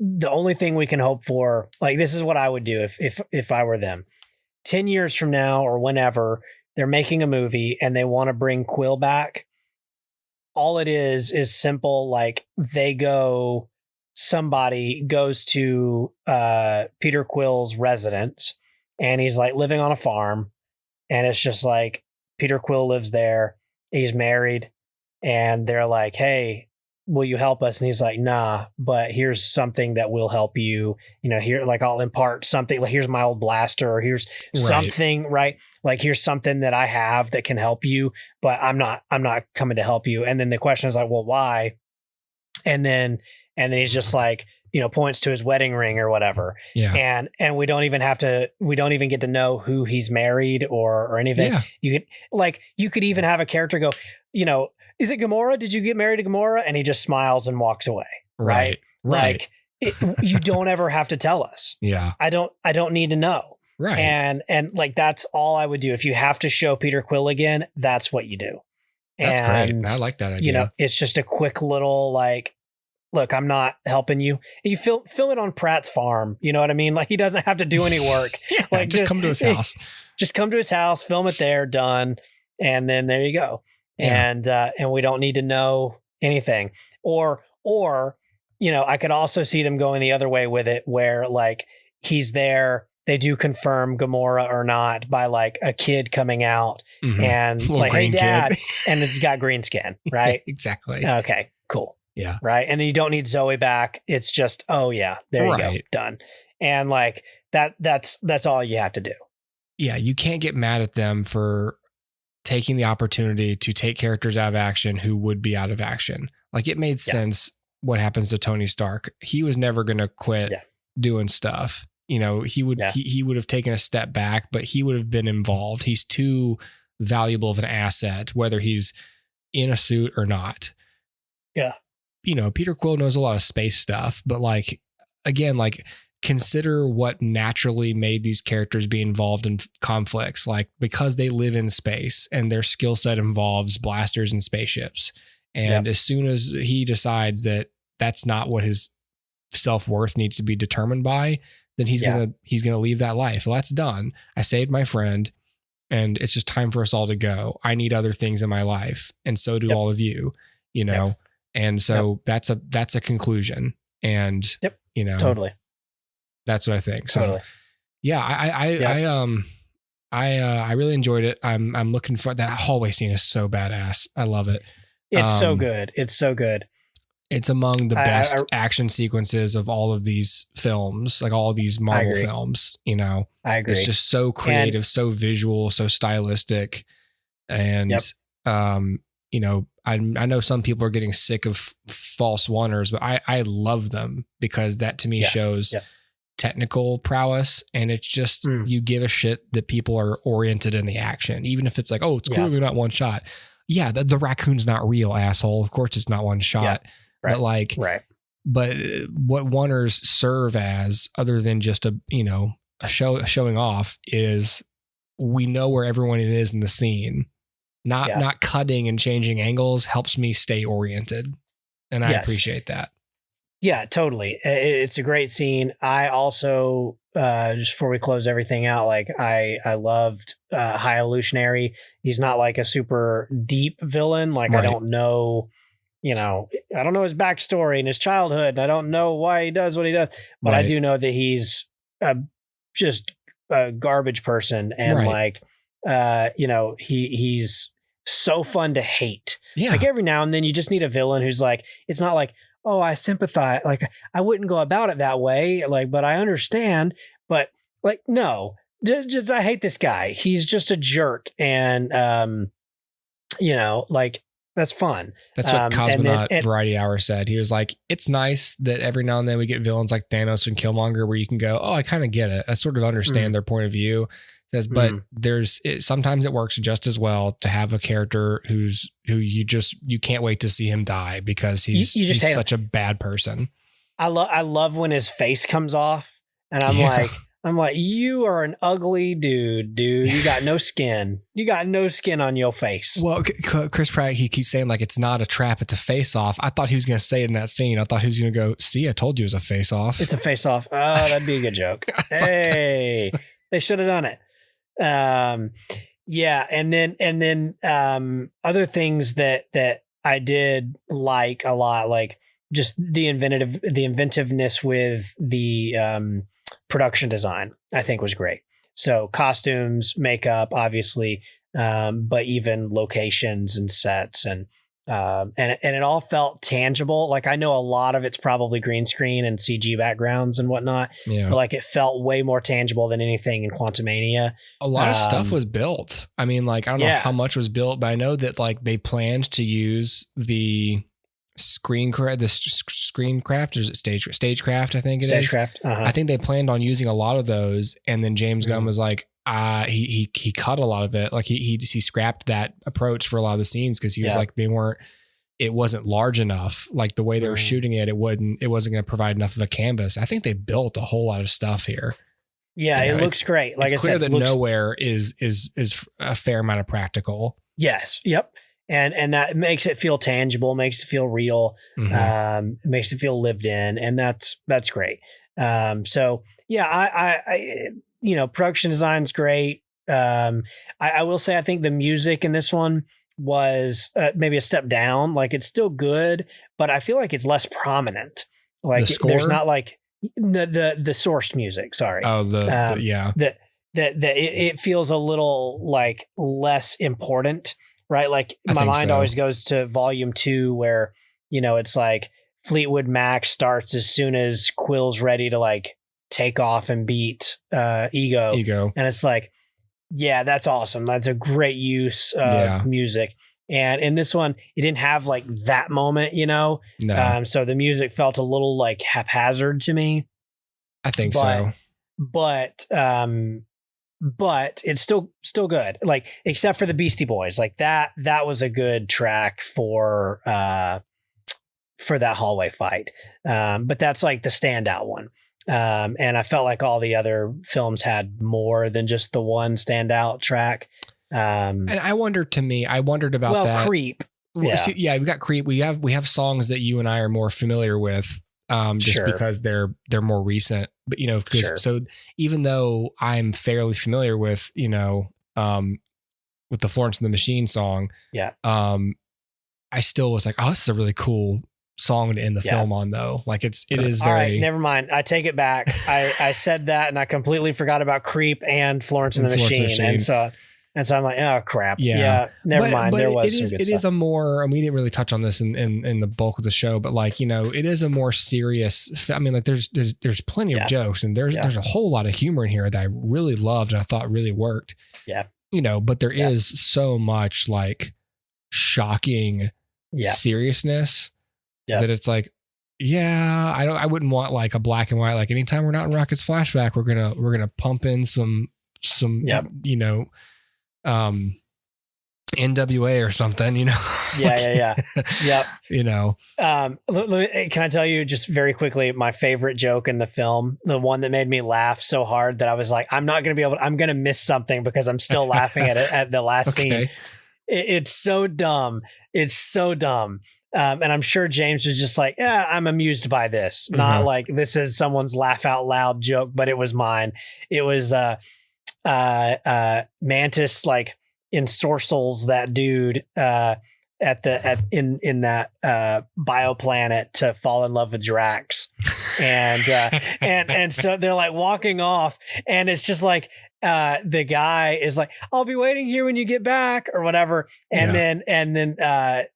[SPEAKER 2] the only thing we can hope for, like, this is what I would do if I were them. 10 years from now or whenever they're making a movie and they want to bring Quill back, all it is simple. Like somebody goes to Peter Quill's residence and he's like living on a farm and it's just like Peter Quill lives there. He's married and they're like, hey, will you help us? And he's like, nah, but here's something that will help you. You know, here, like I'll impart something, like here's my old blaster or here's something, right? Like here's something that I have that can help you, but I'm not coming to help you. And then the question is like, well, why? And then he's just like, you know, points to his wedding ring or whatever. Yeah. And we don't even get to know who he's married or anything. Yeah. You could even have a character go, you know, is it Gamora? Did you get married to Gamora? And he just smiles and walks away. Right. Like you don't ever have to tell us. Yeah. I don't need to know. Right. And like, that's all I would do. If you have to show Peter Quill again, that's what you do.
[SPEAKER 1] That's great. I like that idea.
[SPEAKER 2] You know, it's just a quick little like, look, I'm not helping you. And you film it on Pratt's farm. You know what I mean? Like he doesn't have to do any work. Like
[SPEAKER 1] just come to his house.
[SPEAKER 2] Just come to his house, film it there, done. And then there you go. Yeah. And we don't need to know anything. Or, you know, I could also see them going the other way with it where like he's there they do confirm Gamora or not by like a kid coming out and
[SPEAKER 1] Little
[SPEAKER 2] like, hey
[SPEAKER 1] green
[SPEAKER 2] dad,
[SPEAKER 1] kid.
[SPEAKER 2] and it's got green skin, right?
[SPEAKER 1] Exactly.
[SPEAKER 2] Okay, cool.
[SPEAKER 1] Yeah.
[SPEAKER 2] Right. And then you don't need Zoe back. It's just, oh yeah, there you go. Done. And like that's all you have to do.
[SPEAKER 1] Yeah. You can't get mad at them for taking the opportunity to take characters out of action who would be out of action. Like it made sense what happens to Tony Stark. He was never going to quit doing stuff. You know, he would have taken a step back, but he would have been involved. He's too valuable of an asset, whether he's in a suit or not.
[SPEAKER 2] Yeah.
[SPEAKER 1] You know, Peter Quill knows a lot of space stuff, but like, again, like consider what naturally made these characters be involved in conflicts, like because they live in space and their skill set involves blasters and spaceships. And as soon as he decides that that's not what his self-worth needs to be determined by, then he's going to leave that life. Well, that's done. I saved my friend and it's just time for us all to go. I need other things in my life. And so do all of you, you know? And so that's a conclusion. And, you know,
[SPEAKER 2] totally.
[SPEAKER 1] That's what I think. So I really enjoyed it. I'm looking for that hallway scene is so badass. I love it.
[SPEAKER 2] It's so good. It's so good.
[SPEAKER 1] It's among the best action sequences of all of these films, like all of these Marvel films, you know.
[SPEAKER 2] I agree.
[SPEAKER 1] It's just so creative, so visual, so stylistic. And, you know, I know some people are getting sick of false wonders, but I love them because that to me shows technical prowess. And it's just, you give a shit that people are oriented in the action, even if it's like, oh, it's clearly not one shot. Yeah. The raccoon's not real, asshole. Of course it's not one shot. Yeah. But like, but what wonders serve as, other than just a showing off, is we know where everyone is in the scene. Not cutting and changing angles helps me stay oriented. And I appreciate that.
[SPEAKER 2] Yeah, totally. It's a great scene. I also, just before we close everything out, like I loved High Evolutionary. He's not like a super deep villain. Like I don't know, you know, I don't know his backstory and his childhood. And I don't know why he does what he does, but I do know that he's just a garbage person. And like, you know, he's so fun to hate. Yeah. Like every now and then you just need a villain who's like, it's not like, oh, I sympathize. Like I wouldn't go about it that way. Like, but I understand, but like, no, just, I hate this guy. He's just a jerk. And, you know, like that's fun.
[SPEAKER 1] That's what Cosmonaut Variety Hour said. He was like, it's nice that every now and then we get villains like Thanos and Killmonger where you can go, oh, I kind of get it. I sort of understand their point of view. Says, but sometimes it works just as well to have a character who you can't wait to see him die because he's such a bad person.
[SPEAKER 2] I love when his face comes off and I'm like, you are an ugly dude. You got no skin. You got no skin on your face.
[SPEAKER 1] Well, Chris Pratt, he keeps saying like, it's not a trap, it's a face off. I thought he was going to say it in that scene. I thought he was going to go, see, I told you it was a face off.
[SPEAKER 2] It's a face off. Oh, that'd be a good joke. Hey, they should have done it. Yeah. And then other things that I did like a lot, like just the inventiveness with the, production design, I think was great. So costumes, makeup, obviously, but even locations and sets and it all felt tangible. Like I know a lot of it's probably green screen and CG backgrounds and whatnot, but like it felt way more tangible than anything in Quantumania.
[SPEAKER 1] A lot of stuff was built. I mean, like, I don't know how much was built, but I know that like they planned to use the screencraft, or is it stagecraft? I think it is.
[SPEAKER 2] Stagecraft.
[SPEAKER 1] I think they planned on using a lot of those. And then James Gunn was like, he cut a lot of it. Like he scrapped that approach for a lot of the scenes because he was like, it wasn't large enough. Like the way they were shooting it, it wasn't going to provide enough of a canvas. I think they built a whole lot of stuff here.
[SPEAKER 2] Yeah, you know, it looks great. Like
[SPEAKER 1] it's clear that nowhere is a fair amount of practical.
[SPEAKER 2] Yes. Yep. And that makes it feel tangible, makes it feel real, makes it feel lived in. And that's great. So yeah, I you know, production design's great. I will say, I think the music in this one was maybe a step down. Like it's still good, but I feel like it's less prominent. Like there's not like, The source music. Sorry.
[SPEAKER 1] Oh, yeah.
[SPEAKER 2] It feels a little like less important, right? Like my mind always goes to volume 2 where, you know, it's like Fleetwood Mac starts as soon as Quill's ready to like take off and beat Ego. And it's like, yeah, that's awesome. That's a great use of music. And in this one, it didn't have like that moment, you know?
[SPEAKER 1] No.
[SPEAKER 2] So the music felt a little like haphazard to me.
[SPEAKER 1] I think so.
[SPEAKER 2] But it's still good. Like, except for the Beastie Boys, like that was a good track for that hallway fight. But that's like the standout one. And I felt like all the other films had more than just the one standout track.
[SPEAKER 1] And I wondered about that.
[SPEAKER 2] Creep.
[SPEAKER 1] Yeah. We've got Creep. We have songs that you and I are more familiar with, just because they're more recent, but you know, so even though I'm fairly familiar with, you know, with the Florence and the Machine song, I still was like, oh, this is a really cool song to end the film on, though. Like it is very. All right,
[SPEAKER 2] never mind. I take it back. I said that and I completely forgot about Creep and Florence and the Machine. And so I'm like, oh crap. Yeah. Never mind.
[SPEAKER 1] But
[SPEAKER 2] there was
[SPEAKER 1] it is a more, and we didn't really touch on this in the bulk of the show, but like, you know, it is a more serious, I mean, like there's plenty of jokes and there's a whole lot of humor in here that I really loved and I thought really worked.
[SPEAKER 2] Yeah.
[SPEAKER 1] You know, but there is so much like shocking seriousness that it's like, I wouldn't want like a black and white, like anytime we're not in Rocket's flashback, we're going to pump in some, you know, NWA or something, you know.
[SPEAKER 2] Yep.
[SPEAKER 1] You know.
[SPEAKER 2] Can I tell you just very quickly my favorite joke in the film, the one that made me laugh so hard that I was like, I'm going to miss something because I'm still laughing at it at the last scene. It's so dumb. It's so dumb. And I'm sure James was just like, yeah, I'm amused by this. Not like this is someone's laugh out loud joke, but it was mine. It was Mantis like ensorcels that dude in that bioplanet to fall in love with Drax, and so they're like walking off, and it's just like the guy is like, I'll be waiting here when you get back or whatever, and then I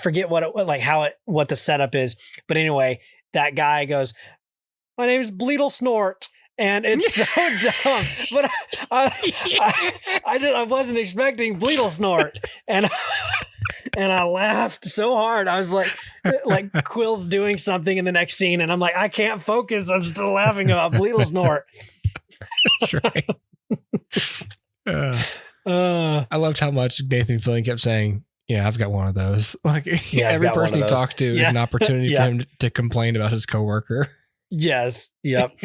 [SPEAKER 2] forget what the setup is, but anyway, that guy goes, my name is Bleedle Snort. And it's so dumb, but I wasn't expecting Bleedle Snort, and I laughed so hard. I was like Quill's doing something in the next scene, and I'm like, I can't focus. I'm still laughing about Bleedle Snort.
[SPEAKER 1] That's right. I loved how much Nathan Fillion kept saying, "Yeah, I've got one of those." Like every person he talks to is an opportunity for him to complain about his coworker.
[SPEAKER 2] Yes. Yep.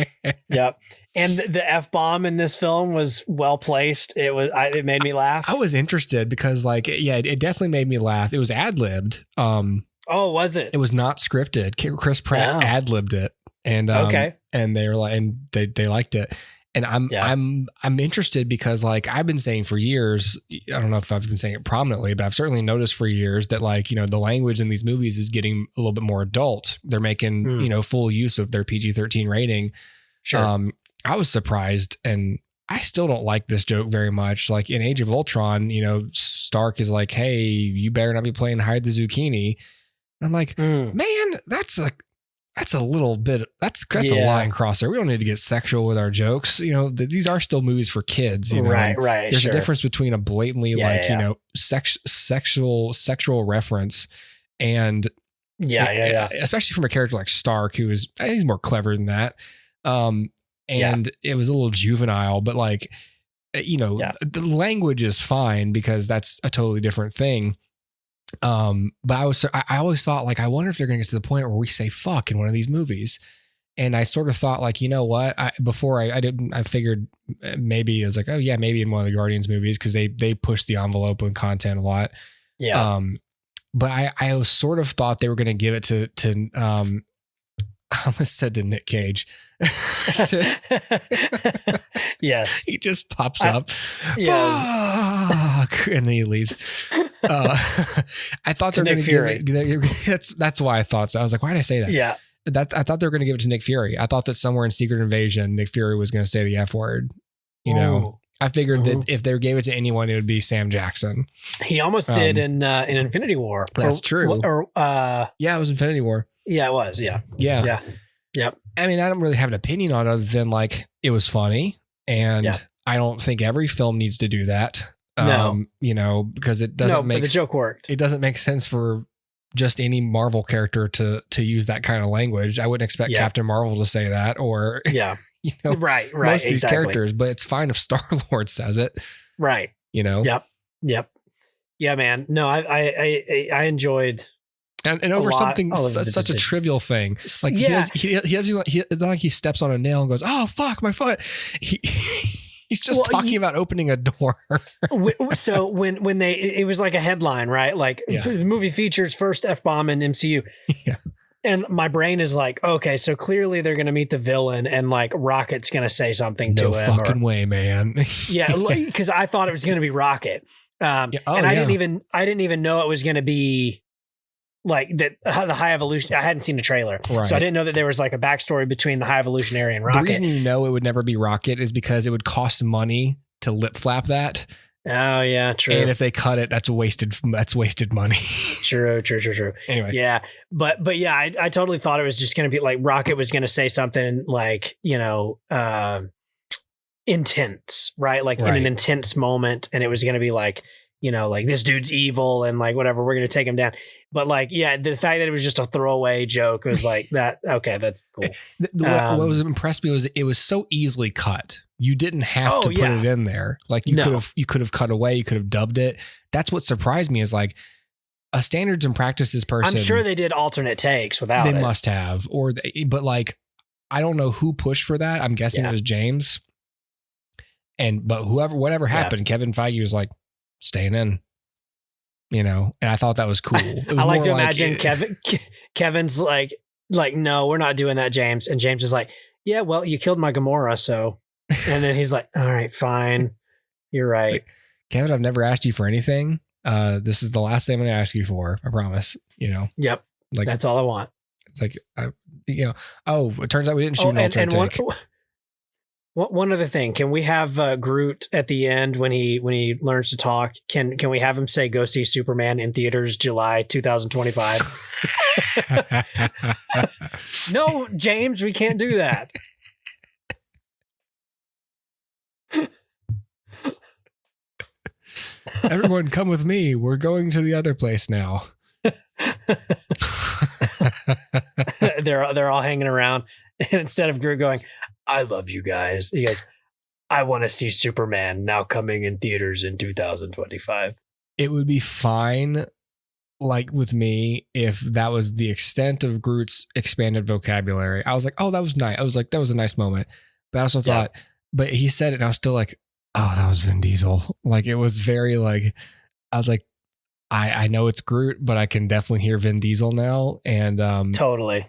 [SPEAKER 2] Yep. And the F-bomb in this film was well placed. It made me laugh.
[SPEAKER 1] I was interested because it definitely made me laugh. It was ad-libbed.
[SPEAKER 2] Oh, was it?
[SPEAKER 1] It was not scripted. Chris Pratt ad-libbed it. And and they were like, and they liked it. And I'm interested because like I've been saying for years, I don't know if I've been saying it prominently, but I've certainly noticed for years that like, you know, the language in these movies is getting a little bit more adult. They're making, you know, full use of their PG-13 rating.
[SPEAKER 2] Sure.
[SPEAKER 1] I was surprised, and I still don't like this joke very much. Like in Age of Ultron, you know, Stark is like, hey, you better not be playing Hide the Zucchini. And I'm like, man, that's a little bit, that's a line crosser. We don't need to get sexual with our jokes. You know, these are still movies for kids, you know.
[SPEAKER 2] Right.
[SPEAKER 1] There's a difference between a blatantly you know, sexual reference and especially from a character like Stark, who is, I think he's more clever than that. It was a little juvenile, but like, you know, the language is fine because that's a totally different thing. But I always thought like, I wonder if they're going to get to the point where we say fuck in one of these movies. And I sort of thought like, you know what, I figured maybe it was like, oh yeah, maybe in one of the Guardians movies, cause they push the envelope with content a lot.
[SPEAKER 2] Yeah.
[SPEAKER 1] But I sort of thought they were going to give it to I almost said to Nick Cage.
[SPEAKER 2] Yes.
[SPEAKER 1] He just pops up. Fuck. And then he leaves. I thought they were going to give it. That's why I thought so. I was like, why did I say that?
[SPEAKER 2] Yeah.
[SPEAKER 1] I thought they were going to give it to Nick Fury. I thought that somewhere in Secret Invasion, Nick Fury was going to say the F word. You know, I figured that if they gave it to anyone, it would be Sam Jackson.
[SPEAKER 2] He almost did in Infinity War.
[SPEAKER 1] That's true. Yeah, it was Infinity War.
[SPEAKER 2] Yeah, it was. Yeah. Yep.
[SPEAKER 1] I mean, I don't really have an opinion on it other than like it was funny, and I don't think every film needs to do that.
[SPEAKER 2] No.
[SPEAKER 1] You know, because it doesn't make
[SPEAKER 2] the joke worked.
[SPEAKER 1] It doesn't make sense for just any Marvel character to use that kind of language. I wouldn't expect Captain Marvel to say that, or you know,
[SPEAKER 2] right.
[SPEAKER 1] Most of these characters, but it's fine if Star-Lord says it,
[SPEAKER 2] right?
[SPEAKER 1] You know.
[SPEAKER 2] Yep. Yeah, man. No, I enjoyed.
[SPEAKER 1] And over something such a trivial thing, like it's not like he steps on a nail and goes, "Oh fuck, my foot." He's just talking about opening a door.
[SPEAKER 2] So when it was like a headline, right? Like the movie features first F-bomb in MCU.
[SPEAKER 1] Yeah.
[SPEAKER 2] And my brain is like, okay, so clearly they're going to meet the villain and like Rocket's going to say something to him.
[SPEAKER 1] No fucking way, man.
[SPEAKER 2] Yeah. Because I thought it was going to be Rocket. I didn't even know it was going to be like that. The High Evolution. I hadn't seen the trailer. Right. So I didn't know that there was like a backstory between the High Evolutionary and Rocket.
[SPEAKER 1] The reason you know it would never be Rocket is because it would cost money to lip flap that.
[SPEAKER 2] Oh yeah, true.
[SPEAKER 1] And if they cut it, that's wasted money.
[SPEAKER 2] True.
[SPEAKER 1] Anyway,
[SPEAKER 2] yeah, but yeah, I totally thought it was just going to be like Rocket was going to say something like, you know, intense, right? Like in an intense moment, and it was going to be like, you know, like this dude's evil and like whatever, we're going to take him down. But like, yeah, the fact that it was just a throwaway joke was like that. Okay, that's cool.
[SPEAKER 1] What was impressed me was it was so easily cut. You didn't have to put it in there. Like you could have cut away. You could have dubbed it. That's what surprised me is like a standards and practices person.
[SPEAKER 2] I'm sure they did alternate takes without it.
[SPEAKER 1] They must have, but like, I don't know who pushed for that. I'm guessing it was James. But whatever happened, Kevin Feige was like staying in, you know, and I thought that was cool.
[SPEAKER 2] I like to imagine Kevin's like, no, we're not doing that, James. And James is like, yeah, well, you killed my Gamora, so. And then he's like, all right, fine. You're right.
[SPEAKER 1] Like, Kevin, I've never asked you for anything. This is the last thing I'm going to ask you for. I promise, you know?
[SPEAKER 2] Yep. Like that's all I want.
[SPEAKER 1] It's like, it turns out we didn't shoot an alternate take.
[SPEAKER 2] One other thing, can we have Groot at the end when he learns to talk? Can we have him say, go see Superman in theaters July 2025? No, James, we can't do that.
[SPEAKER 1] Everyone come with me. We're going to the other place now.
[SPEAKER 2] They're all hanging around. And instead of Groot going, I love you guys, he goes, I want to see Superman now coming in theaters in 2025.
[SPEAKER 1] It would be fine, like with me, if that was the extent of Groot's expanded vocabulary. I was like, oh, that was nice. I was like, that was a nice moment. But I also thought, but he said it and I was still like, oh, that was Vin Diesel. Like it was very like, I was like, I know it's Groot, but I can definitely hear Vin Diesel now. And
[SPEAKER 2] totally.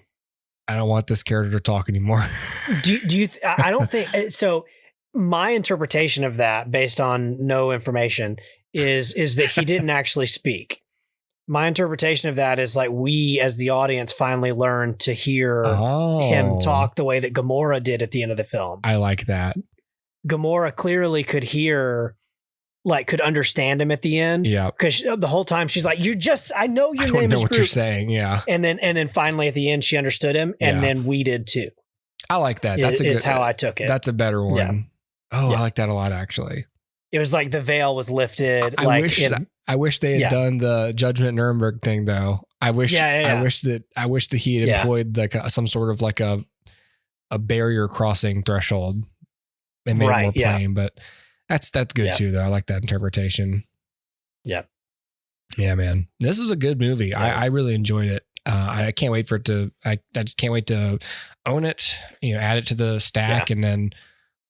[SPEAKER 1] I don't want this character to talk anymore.
[SPEAKER 2] do you, I don't think so. My interpretation of that based on no information is that he didn't actually speak. My interpretation of that is like we as the audience finally learned to hear him talk the way that Gamora did at the end of the film.
[SPEAKER 1] I like that.
[SPEAKER 2] Gamora clearly could hear, like could understand him at the end. Yeah. Because the whole time she's like, I know your name is Groot. I don't know what
[SPEAKER 1] you're saying. Yeah.
[SPEAKER 2] And then finally at the end she understood him, and then we did too.
[SPEAKER 1] I like that. That's
[SPEAKER 2] is how I took it.
[SPEAKER 1] That's a better one. Yeah. Oh, I like that a lot actually.
[SPEAKER 2] It was like the veil was lifted.
[SPEAKER 1] I wish they had done the Judgment Nuremberg thing though. I wish that he had employed like some sort of like a barrier crossing threshold and made it more plain, but that's good too though. I like that interpretation.
[SPEAKER 2] Yeah.
[SPEAKER 1] Yeah, man. This is a good movie. Yeah. I really enjoyed it. I can't wait for it to, I just can't wait to own it, add it to the stack and then,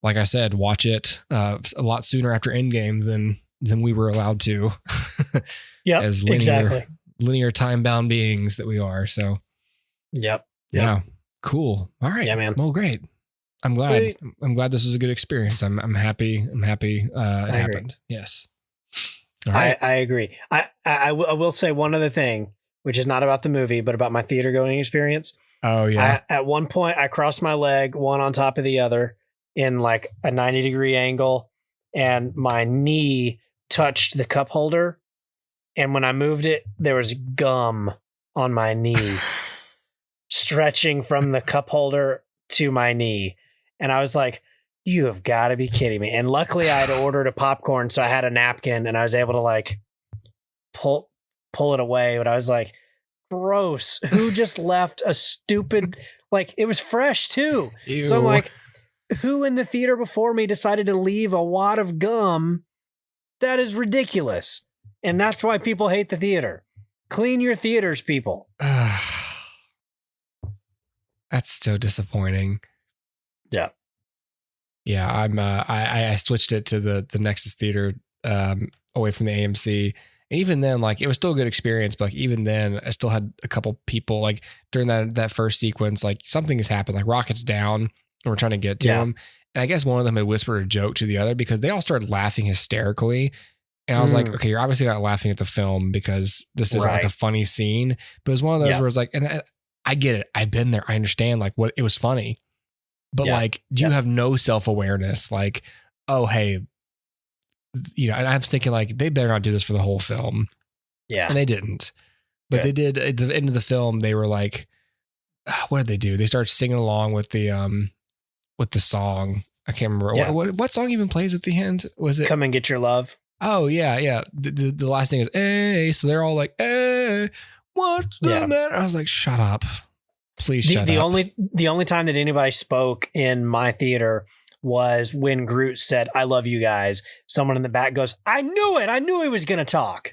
[SPEAKER 1] like I said, watch it a lot sooner after Endgame than we were allowed to.
[SPEAKER 2] Yeah,
[SPEAKER 1] as linear time bound beings that we are. So, yeah, cool. All right, man. Well, great. I'm glad. Sweet. I'm glad this was a good experience. I'm happy. It happened. Yes. All right.
[SPEAKER 2] I agree. I will say one other thing, which is not about the movie, but about my theater going experience.
[SPEAKER 1] Oh yeah.
[SPEAKER 2] At one point, I crossed my leg one on top of the other in like a 90-degree angle, and my knee touched the cup holder. And when I moved it, there was gum on my knee, stretching from the cup holder to my knee. And I was like, you have got to be kidding me. And luckily I had ordered a popcorn, so I had a napkin and I was able to like pull it away. But I was like, gross. Who just left a stupid, like it was fresh too.
[SPEAKER 1] Ew.
[SPEAKER 2] So I'm like, who in the theater before me decided to leave a wad of gum? That is ridiculous. And that's why people hate the theater. Clean your theaters, people.
[SPEAKER 1] That's so disappointing.
[SPEAKER 2] Yeah.
[SPEAKER 1] Yeah, I switched it to the Nexus Theater away from the AMC. And even then, like, it was still a good experience, but like even then I still had a couple people like during that first sequence, like something has happened, like rockets down and we're trying to get to them. And I guess one of them had whispered a joke to the other because they all started laughing hysterically. And I was like, okay, you're obviously not laughing at the film because this isn't like a funny scene. But it was one of those where it's like, and I get it. I've been there. I understand like what it was funny. But like, do you have no self-awareness? Like, oh, hey, you know, and I was thinking like, they better not do this for the whole film.
[SPEAKER 2] Yeah.
[SPEAKER 1] And they didn't. But they did at the end of the film. They were like, what did they do? They started singing along with the song. I can't remember.
[SPEAKER 2] Yeah.
[SPEAKER 1] What song even plays at the end? Was it
[SPEAKER 2] Come and Get Your Love?
[SPEAKER 1] Oh, yeah, yeah. The last thing is, hey. So they're all like, hey, what's the matter? I was like, shut up. Please shut up. The only time that anybody spoke in my theater was when Groot said, I love you guys. Someone in the back goes, I knew it. I knew he was going to talk.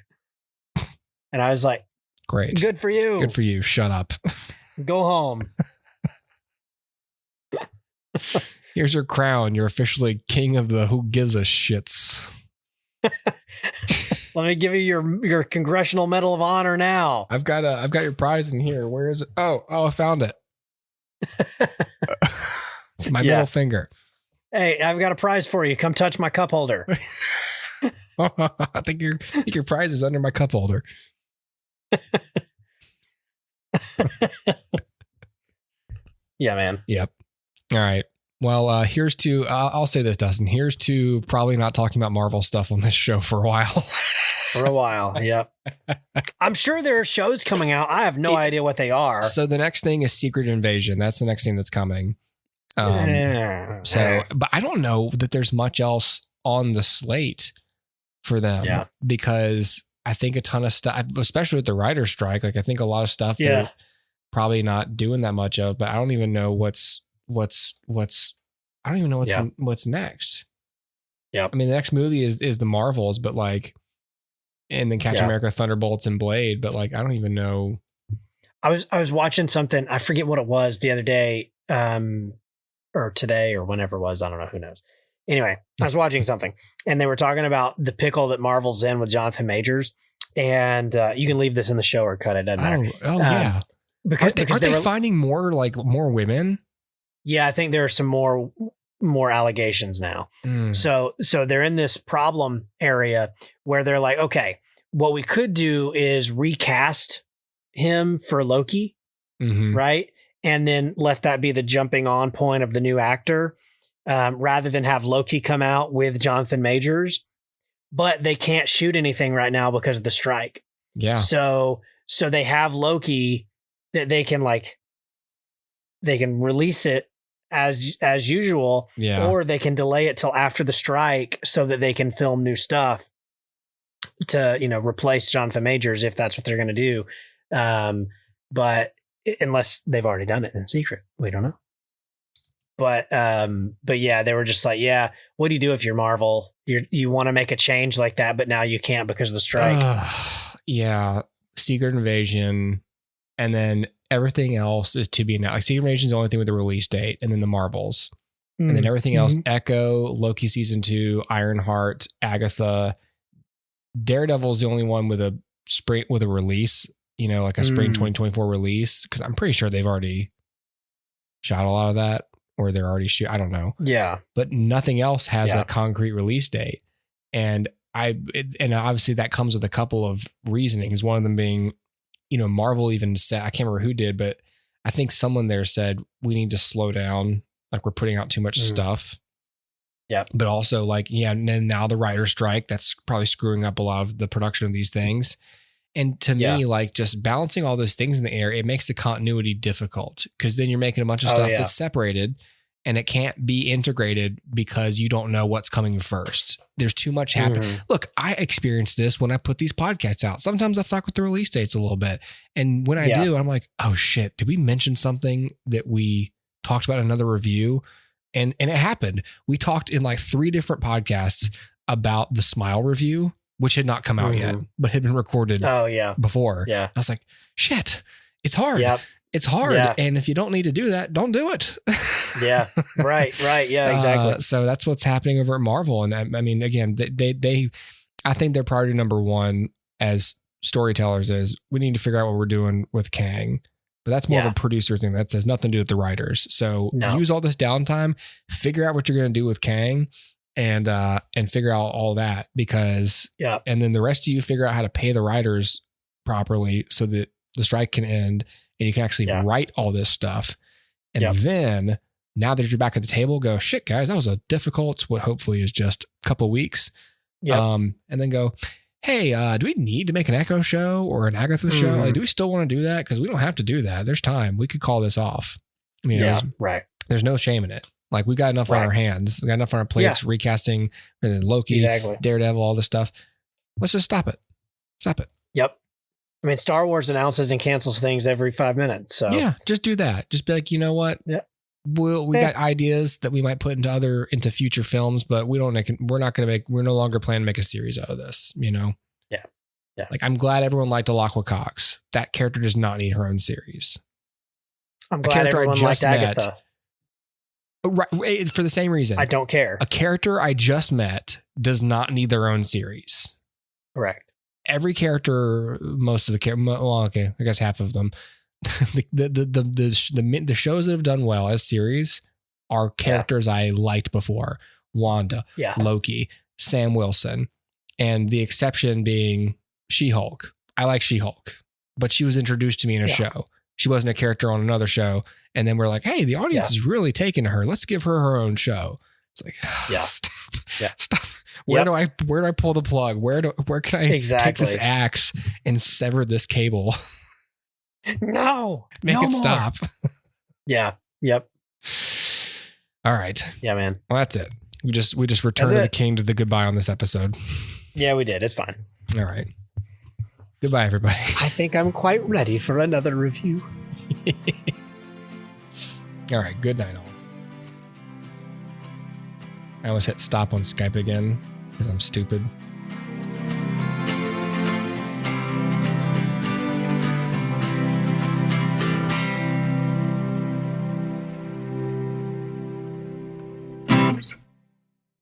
[SPEAKER 1] And I was like, great.
[SPEAKER 2] Good for you.
[SPEAKER 1] Good for you. Shut up.
[SPEAKER 2] Go home.
[SPEAKER 1] Here's your crown. You're officially king of the who gives a shits.
[SPEAKER 2] Let me give you your Congressional Medal of Honor now.
[SPEAKER 1] I've got your prize in here. Where is it? Oh, I found it. It's my middle finger.
[SPEAKER 2] Hey, I've got a prize for you. Come touch my cup holder.
[SPEAKER 1] I think your prize is under my cup holder.
[SPEAKER 2] Yeah, man.
[SPEAKER 1] Yep. All right. Well, here's to, I'll say this, Dustin, here's to probably not talking about Marvel stuff on this show for a while.
[SPEAKER 2] For a while, yep. I'm sure there are shows coming out. I have no idea what they are.
[SPEAKER 1] So the next thing is Secret Invasion. That's the next thing that's coming. So, but I don't know that there's much else on the slate for them because I think a ton of stuff, especially with the writer's strike, like I think a lot of stuff they're probably not doing that much of, but I don't even know what's next.
[SPEAKER 2] Yeah.
[SPEAKER 1] I mean, the next movie is the Marvels, but like, and then Captain America, Thunderbolts, and Blade, but like, I don't even know.
[SPEAKER 2] I was watching something. I forget what it was the other day, or today or whenever it was. I don't know. Who knows? Anyway, I was watching something and they were talking about the pickle that Marvel's in with Jonathan Majors. And you can leave this in the show or cut it. Doesn't matter.
[SPEAKER 1] Oh yeah. Because aren't they finding more women?
[SPEAKER 2] Yeah, I think there are some more allegations now. So they're in this problem area where they're like, okay, what we could do is recast him for Loki, right? And then let that be the jumping on point of the new actor, rather than have Loki come out with Jonathan Majors. But they can't shoot anything right now because of the strike. Yeah. So they have Loki that they can release it as usual, or they can delay it till after the strike so that they can film new stuff to, replace Jonathan Majors if that's what they're going to do. But unless they've already done it in secret, we don't know. But yeah, they were just like, yeah, what do you do if you're Marvel? You want to make a change like that, but now you can't because of the strike.
[SPEAKER 1] Yeah. Secret Invasion. And then everything else is to be announced. Like Secret Invasion is the only thing with the release date, and then the Marvels. And then everything else, Echo, Loki season 2, Ironheart, Agatha, Daredevil is the only one with a release, like a spring 2024 release. Cause I'm pretty sure they've already shot a lot of that, or they're already I don't know. Yeah. But nothing else has a concrete release date. And obviously that comes with a couple of reasonings. One of them being, Marvel even said, I can't remember who did, but I think someone there said we need to slow down. Like we're putting out too much stuff.
[SPEAKER 2] Yeah.
[SPEAKER 1] But also like, yeah, and then now the writer's strike, that's probably screwing up a lot of the production of these things. And to me, like just balancing all those things in the air, it makes the continuity difficult because then you're making a bunch of stuff that's separated and it can't be integrated because you don't know what's coming first. There's too much happening. Look, I experienced this when I put these podcasts out. Sometimes I fuck with the release dates a little bit. And when I do, I'm like, oh shit, did we mention something that we talked about in another review? And it happened. We talked in like 3 different podcasts about the Smile review, which had not come out yet, but had been recorded before. Yeah. I was like, shit, it's hard. Yep. It's hard. Yeah. And if you don't need to do that, don't do it.
[SPEAKER 2] Yeah. Right. Yeah, exactly.
[SPEAKER 1] So that's what's happening over at Marvel. And I mean, again, I think their priority number 1 as storytellers is we need to figure out what we're doing with Kang. But that's more of a producer thing. That has nothing to do with the writers. So use all this downtime, figure out what you're going to do with Kang and figure out all that because, and then the rest of you figure out how to pay the writers properly so that the strike can end and you can actually write all this stuff. And then now that you're back at the table, go, shit, guys, that was a difficult, what hopefully is just a couple of weeks. And then go, hey, do we need to make an Echo show or an Agatha show? Like, do we still want to do that? Because we don't have to do that. There's time. We could call this off. I mean, there's no shame in it. Like we got enough on our hands. We got enough on our plates, recasting Loki, Daredevil, all this stuff. Let's just stop it. Stop it.
[SPEAKER 2] Yep. I mean, Star Wars announces and cancels things every 5 minutes. So
[SPEAKER 1] yeah, just do that. Just be like, you know what? Yeah. We got ideas that we might put into future films, but we're no longer planning to make a series out of this, you know?
[SPEAKER 2] Yeah. Yeah.
[SPEAKER 1] Like I'm glad everyone liked Alakwa Cox. That character does not need her own series.
[SPEAKER 2] I'm glad everyone liked Agatha.
[SPEAKER 1] Right, for the same reason.
[SPEAKER 2] I don't care.
[SPEAKER 1] A character I just met does not need their own series.
[SPEAKER 2] Correct.
[SPEAKER 1] Every character, most of the characters, well, okay, I guess half of them, the shows that have done well as series are characters I liked before. Wanda, Loki, Sam Wilson, and the exception being She-Hulk. I like She-Hulk, but she was introduced to me in a show. She wasn't a character on another show. And then we're like, hey, the audience is really taking to her. Let's give her her own show. It's like, stop. Where do I pull the plug? Where can I take this axe and sever this cable?
[SPEAKER 2] No,
[SPEAKER 1] make it stop.
[SPEAKER 2] Yeah. Yep.
[SPEAKER 1] All right.
[SPEAKER 2] Yeah, man.
[SPEAKER 1] Well, that's it. We just returned to the king to the goodbye on this episode.
[SPEAKER 2] Yeah, we did. It's fine.
[SPEAKER 1] All right. Goodbye, everybody.
[SPEAKER 2] I think I'm quite ready for another review.
[SPEAKER 1] All right. Good night, all. I almost hit stop on Skype again because I'm stupid.